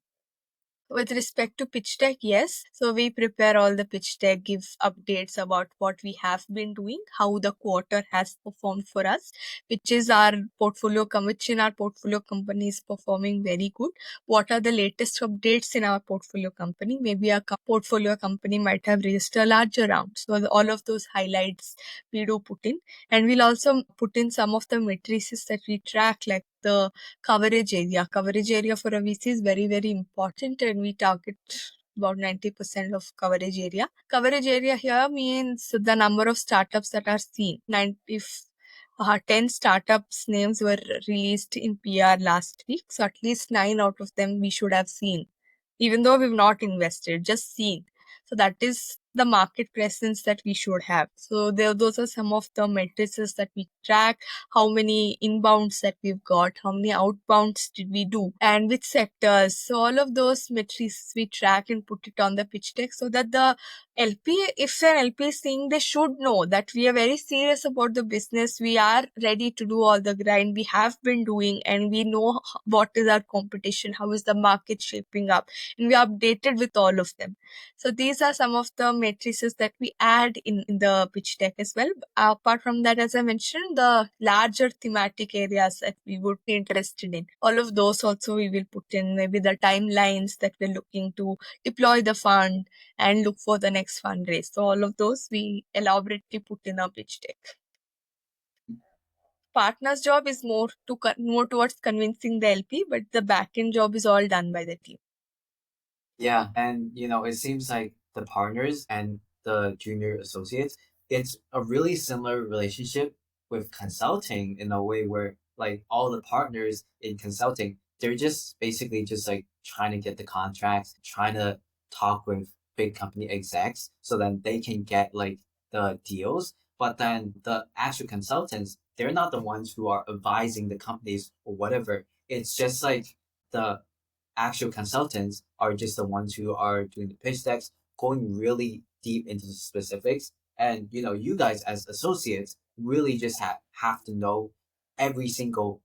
With respect to pitch deck, yes. So we prepare all the pitch deck, give updates about what we have been doing, how the quarter has performed for us, which is our which in our portfolio company is performing very good. What are the latest updates in our portfolio company? Maybe our portfolio company might have raised a larger round. So all of those highlights we do put in, and we'll also put in some of the matrices that we track, like the coverage area. Coverage area for a VC is very, very important, and we target about 90% of coverage area. Coverage area here means the number of startups that are seen. If 10 startups names were released in PR last week, so at least 9 out of them we should have seen, even though we've not invested, just seen. So that is the market presence that we should have. So those are some of the matrices that we track: how many inbounds that we've got, how many outbounds did we do, and which sectors. So all of those metrics we track and put it on the pitch deck, so that the LP, if an LP is seeing, they should know that we are very serious about the business. We are ready to do all the grind. We have been doing, and we know what is our competition, how is the market shaping up, and we are updated with all of them. So these are some of the matrices that we add in the pitch deck as well. Apart from that, as I mentioned, the larger thematic areas that we would be interested in, all of those also we will put in, maybe the timelines that we're looking to deploy the fund and look for the next fundraise. So all of those we elaborately put in our pitch deck. Partner's job is more towards convincing the LP, but the back end job is all done by the team. Yeah, and it seems like the partners and the junior associates, it's a really similar relationship with consulting in a way where like all the partners in consulting, they're just basically just like trying to get the contracts, trying to talk with big company execs so then they can get like the deals. But then the actual consultants, they're not the ones who are advising the companies or whatever. It's just like the actual consultants are just the ones who are doing the pitch decks, going really deep into the specifics. And you guys as associates really just have to know every single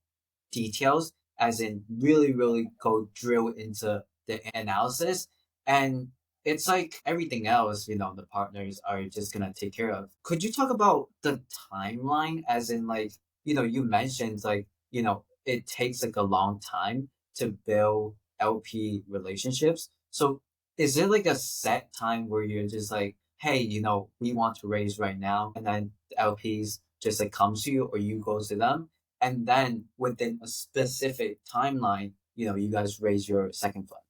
details, as in really, really go drill into the analysis. And it's like everything else, the partners are just gonna take care of. Could you talk about the timeline, as in like, you mentioned like, it takes like a long time to build LP relationships. So is it like a set time where you're just like, hey, we want to raise right now, and then the LPs just like comes to you or you go to them, and then within a specific timeline, you guys raise your second fund?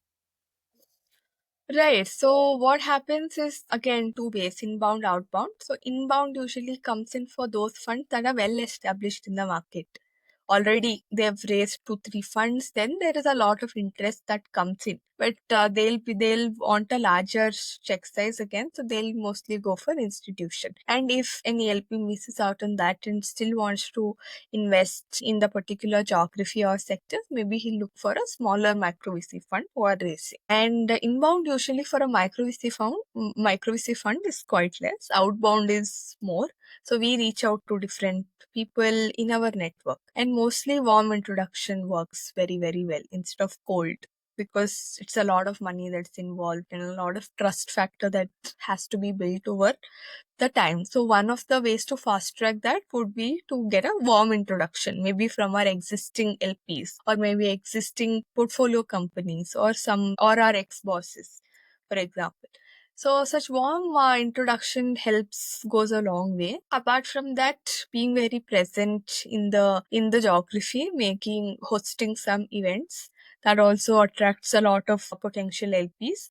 Right. So what happens is again two ways: inbound, outbound. So inbound usually comes in for those funds that are well established in the market. Already they have raised 2, 3 funds, then there is a lot of interest that comes in. but they'll want a larger check size again, so they'll mostly go for institution. And if any LP misses out on that and still wants to invest in the particular geography or sector, maybe he'll look for a smaller micro VC fund who are raising. And inbound usually for a micro VC fund is quite less. Outbound is more. So we reach out to different people in our network, and mostly warm introduction works very, very well instead of cold, because it's a lot of money that's involved and a lot of trust factor that has to be built over the time. So one of the ways to fast track that would be to get a warm introduction, maybe from our existing LPs or maybe existing portfolio companies or our ex bosses, for example. So such warm introduction helps goes a long way. Apart from that, being very present in the geography, hosting some events, that also attracts a lot of potential LPs.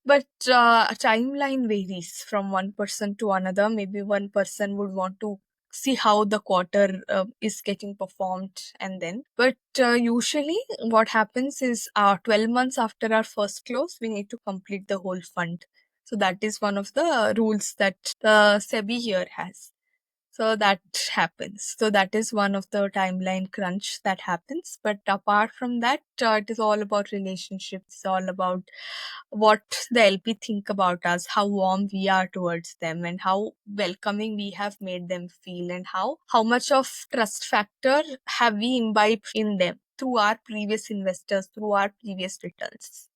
But timeline varies from one person to another. Maybe one person would want to see how the quarter is getting performed, and then. But usually, what happens is 12 months after our first close, we need to complete the whole fund. So that is one of the rules that the SEBI here has. So that happens. So that is one of the timeline crunch that happens. But apart from that, it is all about relationships. It's all about what the LP think about us, how warm we are towards them, and how welcoming we have made them feel, and how much of trust factor have we imbibed in them through our previous investors, through our previous returns.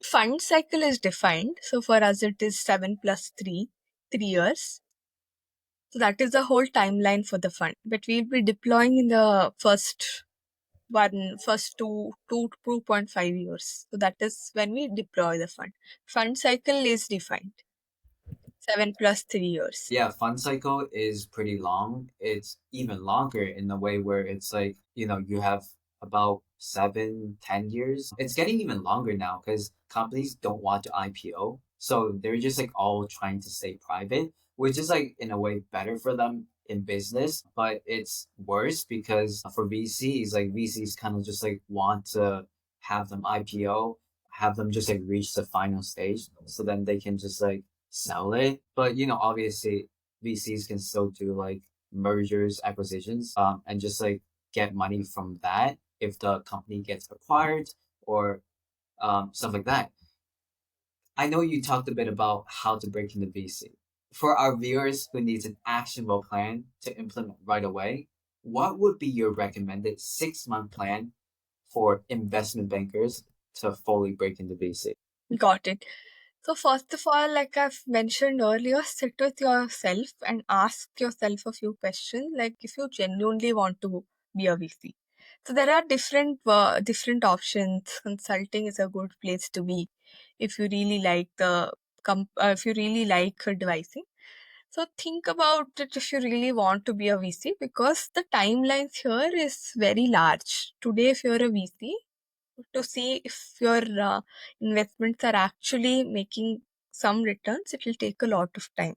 Fund cycle is defined. So for us, it is 7 plus 3, 3 years. So that is the whole timeline for the fund. But we'll be deploying in the first 2.5 years. So that is when we deploy the fund. Fund cycle is defined 7 plus 3 years. Yeah, fund cycle is pretty long. It's even longer in a way where it's like, you have about 7, 10 years. It's getting even longer now because companies don't want to IPO. So they're just like all trying to stay private, which is like in a way better for them in business, but it's worse because for VCs, like VCs kind of just like want to have them IPO, have them just like reach the final stage so then they can just like sell it. But obviously VCs can still do like mergers, acquisitions, and just like get money from that if the company gets acquired or stuff like that. I know you talked a bit about how to break into VC. For our viewers who needs an actionable plan to implement right away, what would be your recommended 6-month plan for investment bankers to fully break into VC? Got it. So first of all, like I've mentioned earlier, sit with yourself and ask yourself a few questions. Like if you genuinely want to be a VC, so there are different options. Consulting is a good place to be if you really like if you really like advising. So think about it if you really want to be a VC, because the timelines here is very large. Today, if you're a VC, to see if your investments are actually making some returns, it will take a lot of time.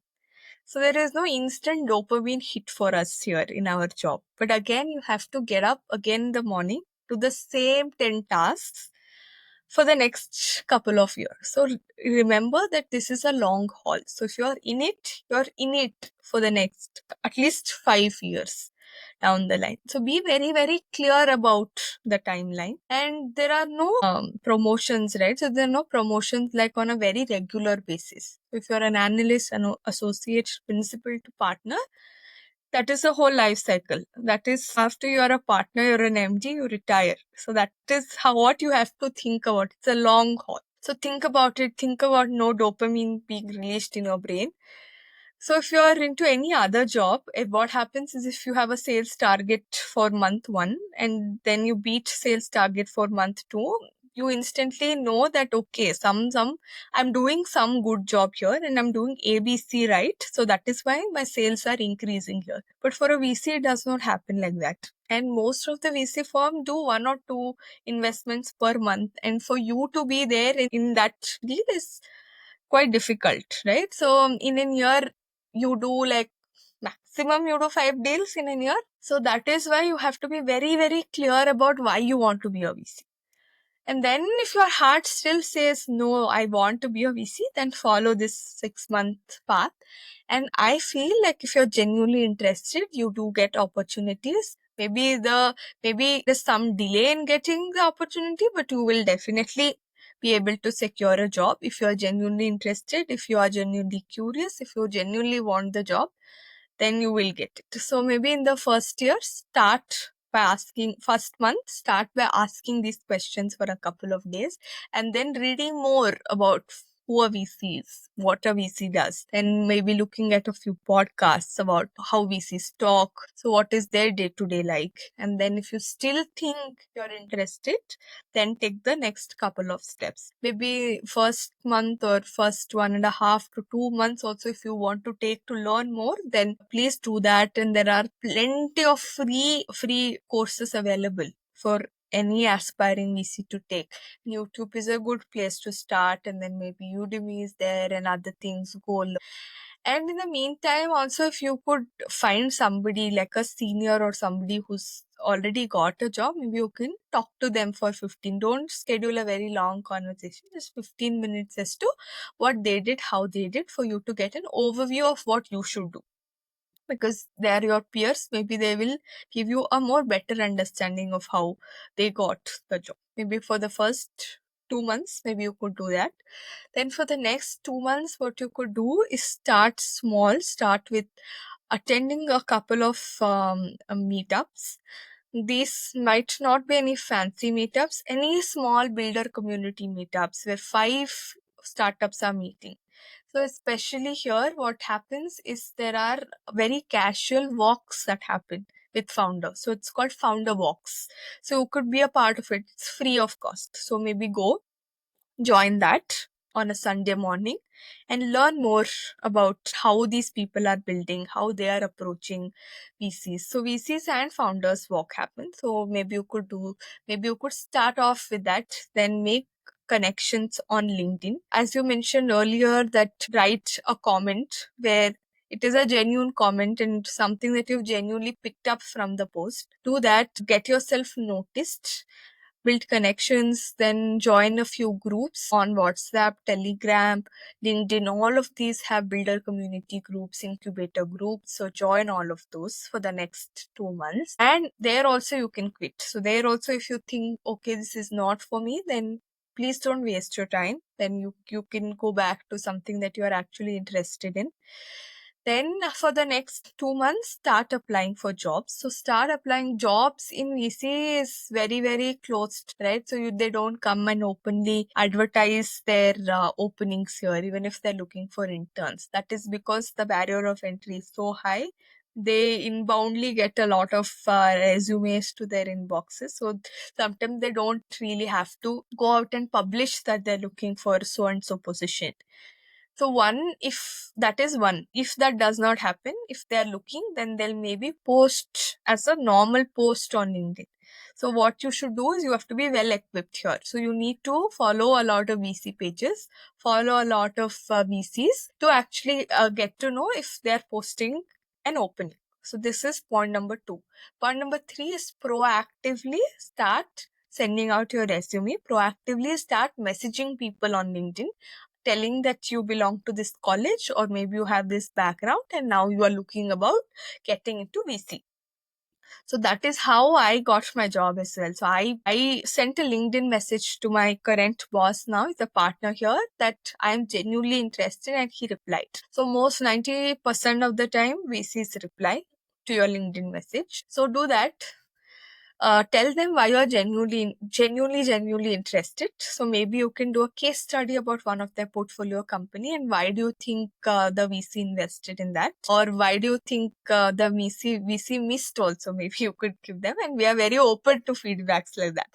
So there is no instant dopamine hit for us here in our job. But again, you have to get up again in the morning, do the same 10 tasks for the next couple of years. So remember that this is a long haul. So if you're in it for the next at least 5 years down the line. So be very, very clear about the timeline. And there are no promotions, right? So there are no promotions like on a very regular basis. If you're an analyst, an associate, principal to partner, that is a whole life cycle. That is after you are a partner, you're an MD, you retire. So that is what you have to think about. It's a long haul. So think about it. Think about no dopamine being released in your brain. So if you are into any other job, what happens is if you have a sales target for month one and then you beat sales target for month two, you instantly know that okay, I'm doing some good job here and I'm doing ABC right. So that is why my sales are increasing here. But for a VC, it does not happen like that. And most of the VC firm do one or two investments per month. And for you to be there in that deal is quite difficult, right? So in a year, you do like maximum you do 5 deals in a year. So that is why you have to be very, very clear about why you want to be a VC. And then if your heart still says, no, I want to be a VC, then follow this 6 month path. And I feel like if you're genuinely interested, you do get opportunities. Maybe there's some delay in getting the opportunity, but you will definitely be able to secure a job if you are genuinely interested, if you are genuinely curious, if you genuinely want the job, then you will get it. So maybe in the first year, first month, start by asking these questions for a couple of days and then reading more about who a VC is, what a VC does, and maybe looking at a few podcasts about how VCs talk. So, what is their day to day like? And then, if you still think you're interested, then take the next couple of steps. Maybe first month or first 1.5 to 2 months also, if you want to take to learn more, then please do that. And there are plenty of free courses available for any aspiring VC to take. YouTube is a good place to start, and then maybe Udemy is there and other things go. And in the meantime, also, if you could find somebody like a senior or somebody who's already got a job, maybe you can talk to them for 15. Don't schedule a very long conversation, just 15 minutes as to what they did, how they did, for you to get an overview of what you should do. Because they are your peers, maybe they will give you a more better understanding of how they got the job. Maybe for the first 2 months, maybe you could do that. Then for the next 2 months, what you could do is start small, start with attending a couple of meetups. These might not be any fancy meetups, any small builder community meetups where 5 startups are meeting. So, especially here, what happens is there are very casual walks that happen with founders. So, it's called founder walks. So, you could be a part of it. It's free of cost. So, maybe go join that on a Sunday morning and learn more about how these people are building, how they are approaching VCs. So VCs and founders walk happen. So maybe you could start off with that, then make connections on LinkedIn. As you mentioned earlier, that write a comment where it is a genuine comment and something that you've genuinely picked up from the post. Do that, get yourself noticed, build connections, then join a few groups on WhatsApp, Telegram, LinkedIn. All of these have builder community groups, incubator groups. So join all of those for the next 2 months. And there also you can quit. So there also, if you think, okay, this is not for me, then please don't waste your time. Then you can go back to something that you are actually interested in. Then for the next 2 months, start applying for jobs. So start applying jobs in VC is very, very closed, right? So they don't come and openly advertise their openings here, even if they're looking for interns. That is because the barrier of entry is so high. They inboundly get a lot of resumes to their inboxes. So sometimes they don't really have to go out and publish that they're looking for so and so position. So if that does not happen, if they're looking, then they'll maybe post as a normal post on LinkedIn. So what you should do is you have to be well equipped here. So you need to follow a lot of VC pages, follow a lot of VCs to actually get to know if they're posting an opening. So this is point number 2. Point number 3 is proactively start sending out your resume, proactively start messaging people on LinkedIn, telling that you belong to this college or maybe you have this background and now you are looking about getting into VC. So that is how I got my job as well. So I sent a LinkedIn message to my current boss now, he's a partner here, that I'm genuinely interested, and he replied. So most 90% of the time VCs reply to your LinkedIn message. So do that. Tell them why you are genuinely interested. So maybe you can do a case study about one of their portfolio company and why do you think the VC invested in that, or why do you think the VC missed also. Maybe you could give them, and we are very open to feedbacks like that.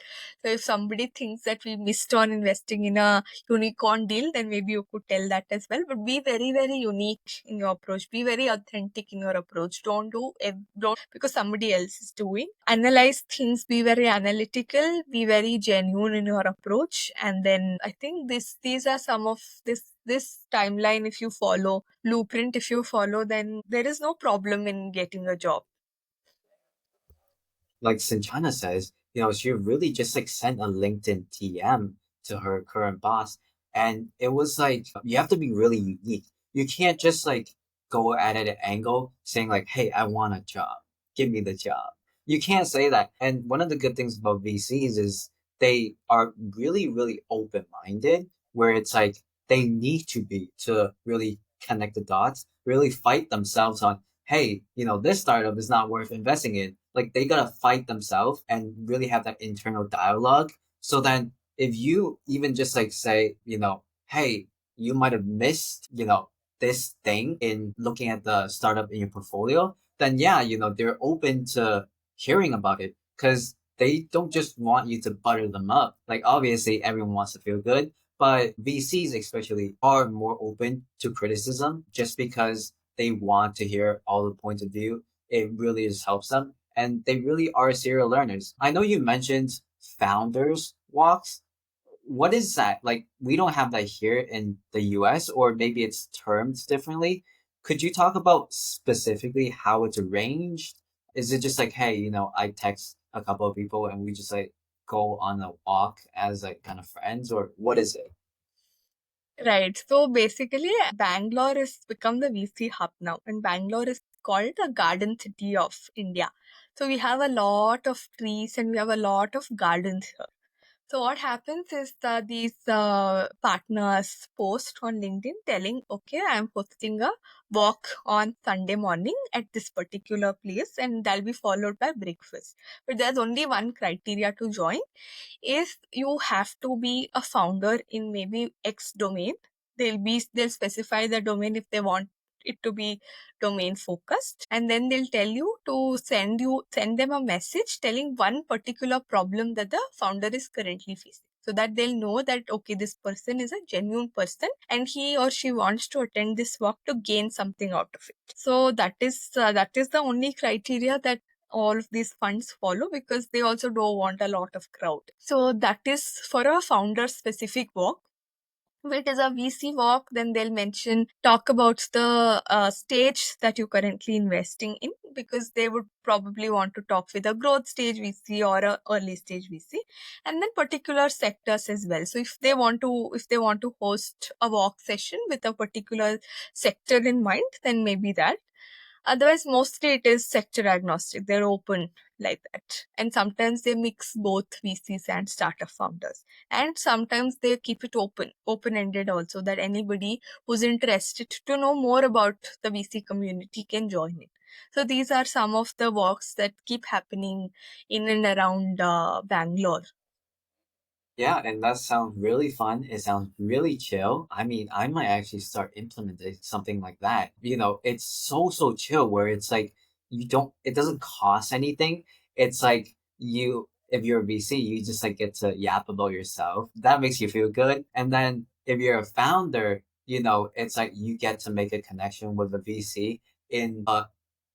So if somebody thinks that we missed on investing in a unicorn deal, then maybe you could tell that as well. But be very, very unique in your approach. Be very authentic in your approach. Don't because somebody else is doing. Analyze things. Be very analytical. Be very genuine in your approach. And then I think these are some of this timeline. If you follow blueprint, if you follow, then there is no problem in getting a job. Like Sinchana says, she really just like sent a LinkedIn TM to her current boss. And it was like, you have to be really unique. You can't just like go at it at an angle saying like, hey, I want a job. Give me the job. You can't say that. And one of the good things about VCs is they are really, really open minded, where it's like they need to be to really connect the dots, really fight themselves on, hey, this startup is not worth investing in. Like they gotta fight themselves and really have that internal dialogue. So then if you even just like say, hey, you might have missed, this thing in looking at the startup in your portfolio, then yeah, they're open to hearing about it because they don't just want you to butter them up. Like obviously everyone wants to feel good, but VCs especially are more open to criticism just because they want to hear all the points of view. It really just helps them. And they really are serial learners. I know you mentioned founders walks. What is that? Like, we don't have that here in the US, or maybe it's termed differently. Could you talk about specifically how it's arranged? Is it just like, hey, I text a couple of people and we just like go on a walk as like kind of friends, or what is it? Right. So basically, Bangalore has become the VC hub now, and Bangalore is called the garden city of India. So we have a lot of trees and we have a lot of gardens here. So what happens is that these partners post on LinkedIn telling, okay, I'm hosting a walk on Sunday morning at this particular place, and that'll be followed by breakfast. But there's only one criteria to join, is you have to be a founder in maybe X domain. They'll specify the domain if they want it to be domain focused, and then they'll tell you to send them a message telling one particular problem that the founder is currently facing, so that they'll know that okay, this person is a genuine person and he or she wants to attend this walk to gain something out of it. So that is the only criteria that all of these funds follow, because they also don't want a lot of crowd. So that is for a founder specific walk. If it is a VC walk, then they'll talk about the stage that you're currently investing in, because they would probably want to talk with a growth stage VC or a early stage VC, and then particular sectors as well. So if they want to host a walk session with a particular sector in mind, then maybe that. Otherwise, mostly it is sector agnostic. They're open like that. And sometimes they mix both VCs and startup founders. And sometimes they keep it open ended also, that anybody who's interested to know more about the VC community can join it. So these are some of the walks that keep happening in and around Bangalore. Yeah, and that sounds really fun. It sounds really chill. I mean, I might actually start implementing something like that. It's so chill where it's like it doesn't cost anything. It's like if you're a VC, you just like get to yap about yourself. That makes you feel good. And then if you're a founder, it's like you get to make a connection with a VC in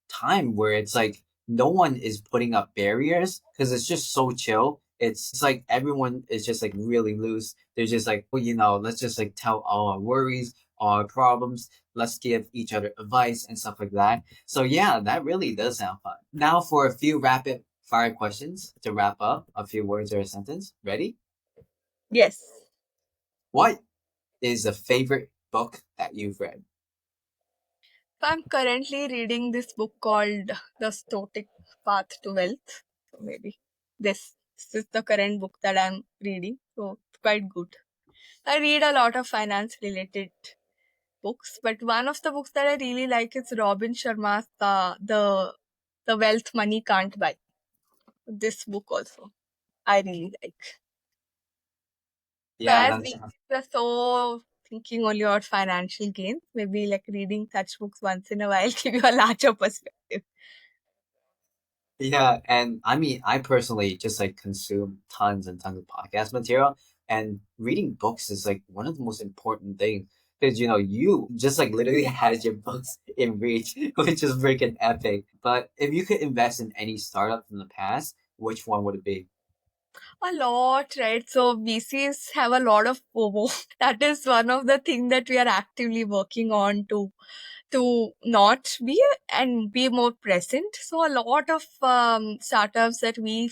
time where it's like no one is putting up barriers because it's just so chill. It's like everyone is just like really loose. They're just like, well, let's just like tell all our worries, all our problems. Let's give each other advice and stuff like that. So yeah, that really does sound fun. Now for a few rapid fire questions to wrap up a few words or a sentence. Ready? Yes. What is a favorite book that you've read? So I'm currently reading this book called The Stoic Path to Wealth. So maybe this is the current book that I'm reading. So it's quite good. I read a lot of finance related books, but one of the books that I really like is Robin Sharma's The Wealth Money Can't Buy. This book also I really like. So Yeah, as that's we are so thinking only about financial gains, maybe like reading such books once in a while give you a larger perspective. Yeah, and I mean, I personally just like consume tons and tons of podcast material, and reading books is like one of the most important things because you just like literally had your books in reach, which is freaking epic. But if you could invest in any startup from the past, which one would it be? A lot, right? So VCs have a lot of FOMO. That is one of the things that we are actively working on to not be and be more present. So a lot of startups that we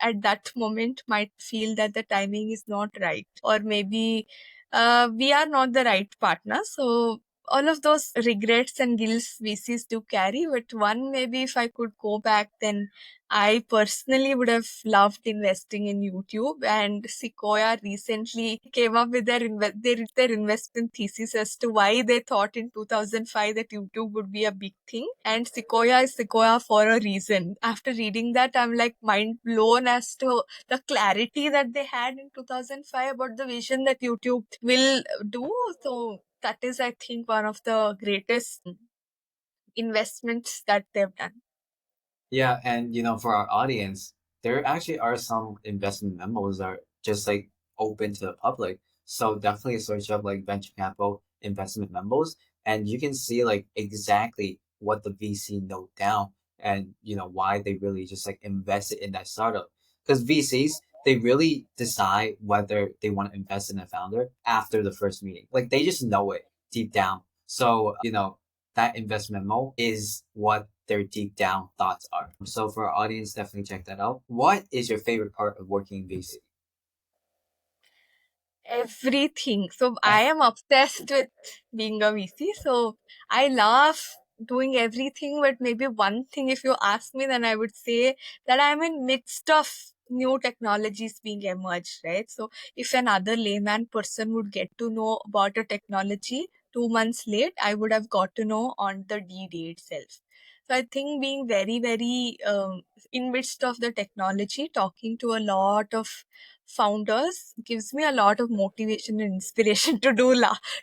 at that moment might feel that the timing is not right, or maybe we are not the right partner. So all of those regrets and guilts VCs do carry. But one, maybe if I could go back, then I personally would have loved investing in YouTube. And Sequoia recently came up with their investment thesis as to why they thought in 2005 that YouTube would be a big thing. And Sequoia is Sequoia for a reason. After reading that, I'm like mind blown as to the clarity that they had in 2005 about the vision that YouTube will do. So that is, I think, one of the greatest investments that they've done. Yeah, and for our audience, there actually are some investment memos that are just like open to the public. So definitely search up like venture capital investment memos, and you can see like exactly what the VC note down, and why they really just like invested in that startup. Because VCs, they really decide whether they want to invest in a founder after the first meeting. Like they just know it deep down. So that investment memo is what their deep down thoughts are. So for our audience, definitely check that out. What is your favorite part of working in VC? Everything. So I am obsessed with being a VC. So I love doing everything. But maybe one thing, if you ask me, then I would say that I'm in midst of new technologies being emerged, right? So if another layman person would get to know about a technology 2 months late, I would have got to know on the D-Day itself. So I think being very, very in midst of the technology, talking to a lot of founders gives me a lot of motivation and inspiration to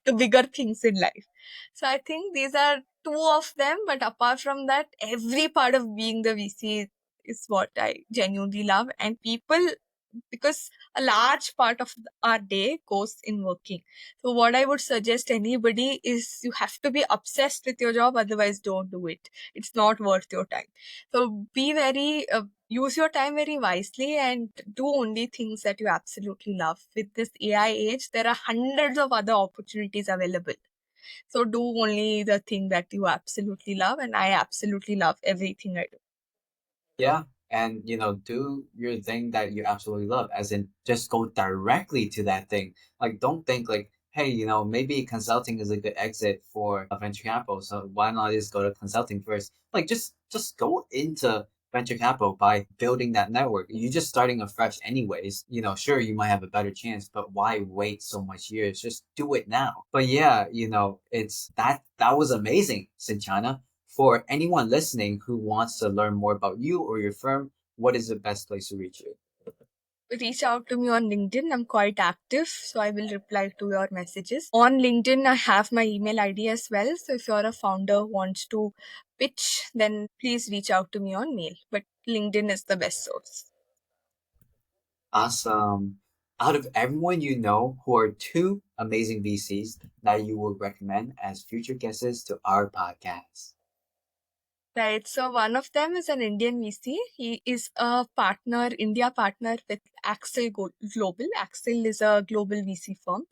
to bigger things in life. So I think these are two of them. But apart from that, every part of being the VC is what I genuinely love. And people, because a large part of our day goes in working. So what I would suggest anybody is you have to be obsessed with your job, otherwise don't do it. It's not worth your time. So be very use your time very wisely and do only things that you absolutely love. With this AI age, there are hundreds of other opportunities available. So do only the thing that you absolutely love, and I absolutely love everything I do. Yeah, and do your thing that you absolutely love, as in just go directly to that thing. Like, don't think like, hey, maybe consulting is a good exit for a venture capital, so why not just go to consulting first? Like, just go into venture capital by building that network. You're just starting afresh, anyways. Sure, you might have a better chance, but why wait so much years? Just do it now. But yeah, it's that was amazing, Sinchana. For anyone listening who wants to learn more about you or your firm, what is the best place to reach you? Reach out to me on LinkedIn. I'm quite active, so I will reply to your messages. On LinkedIn, I have my email ID as well. So if you're a founder wants to pitch, then please reach out to me on mail. But LinkedIn is the best source. Awesome. Out of everyone you know, who are two amazing VCs that you would recommend as future guests to our podcast? Right. So one of them is an Indian VC. He is a partner, India partner with Global. Axel is a global VC firm.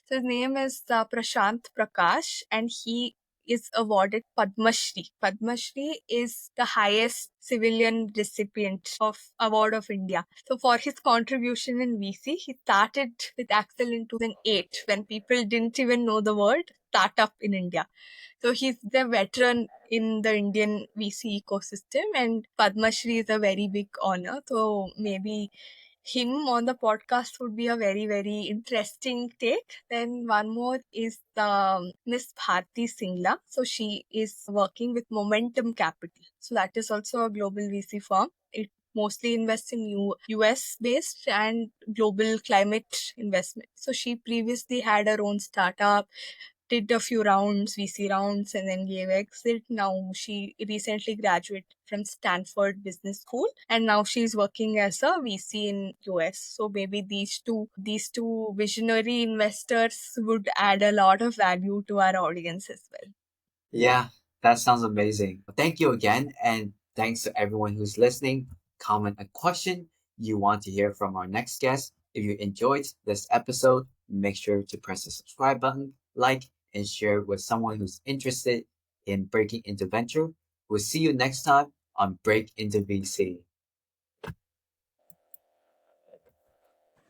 So his name is Prashant Prakash, and he is awarded Padma Shri. Padma Shri is the highest civilian recipient of award of India. So for his contribution in VC, he started with Axel in 2008 when people didn't even know the word startup in India. So he's the veteran in the Indian VC ecosystem, and Padma Shri is a very big honor. So maybe him on the podcast would be a very, very interesting take. Then one more is the Miss Bharti Singla. So she is working with Momentum Capital. So that is also a global VC firm. It mostly invests in US based and global climate investment. So she previously had her own startup, did a few rounds, VC rounds, and then gave exit. Now she recently graduated from Stanford Business School, and now she's working as a VC in US. So maybe these two visionary investors would add a lot of value to our audience as well. Yeah, that sounds amazing. Thank you again, and thanks to everyone who's listening. Comment a question you want to hear from our next guest. If you enjoyed this episode, make sure to press the subscribe button, like, and share with someone who's interested in breaking into venture. We'll see you next time on Break into VC.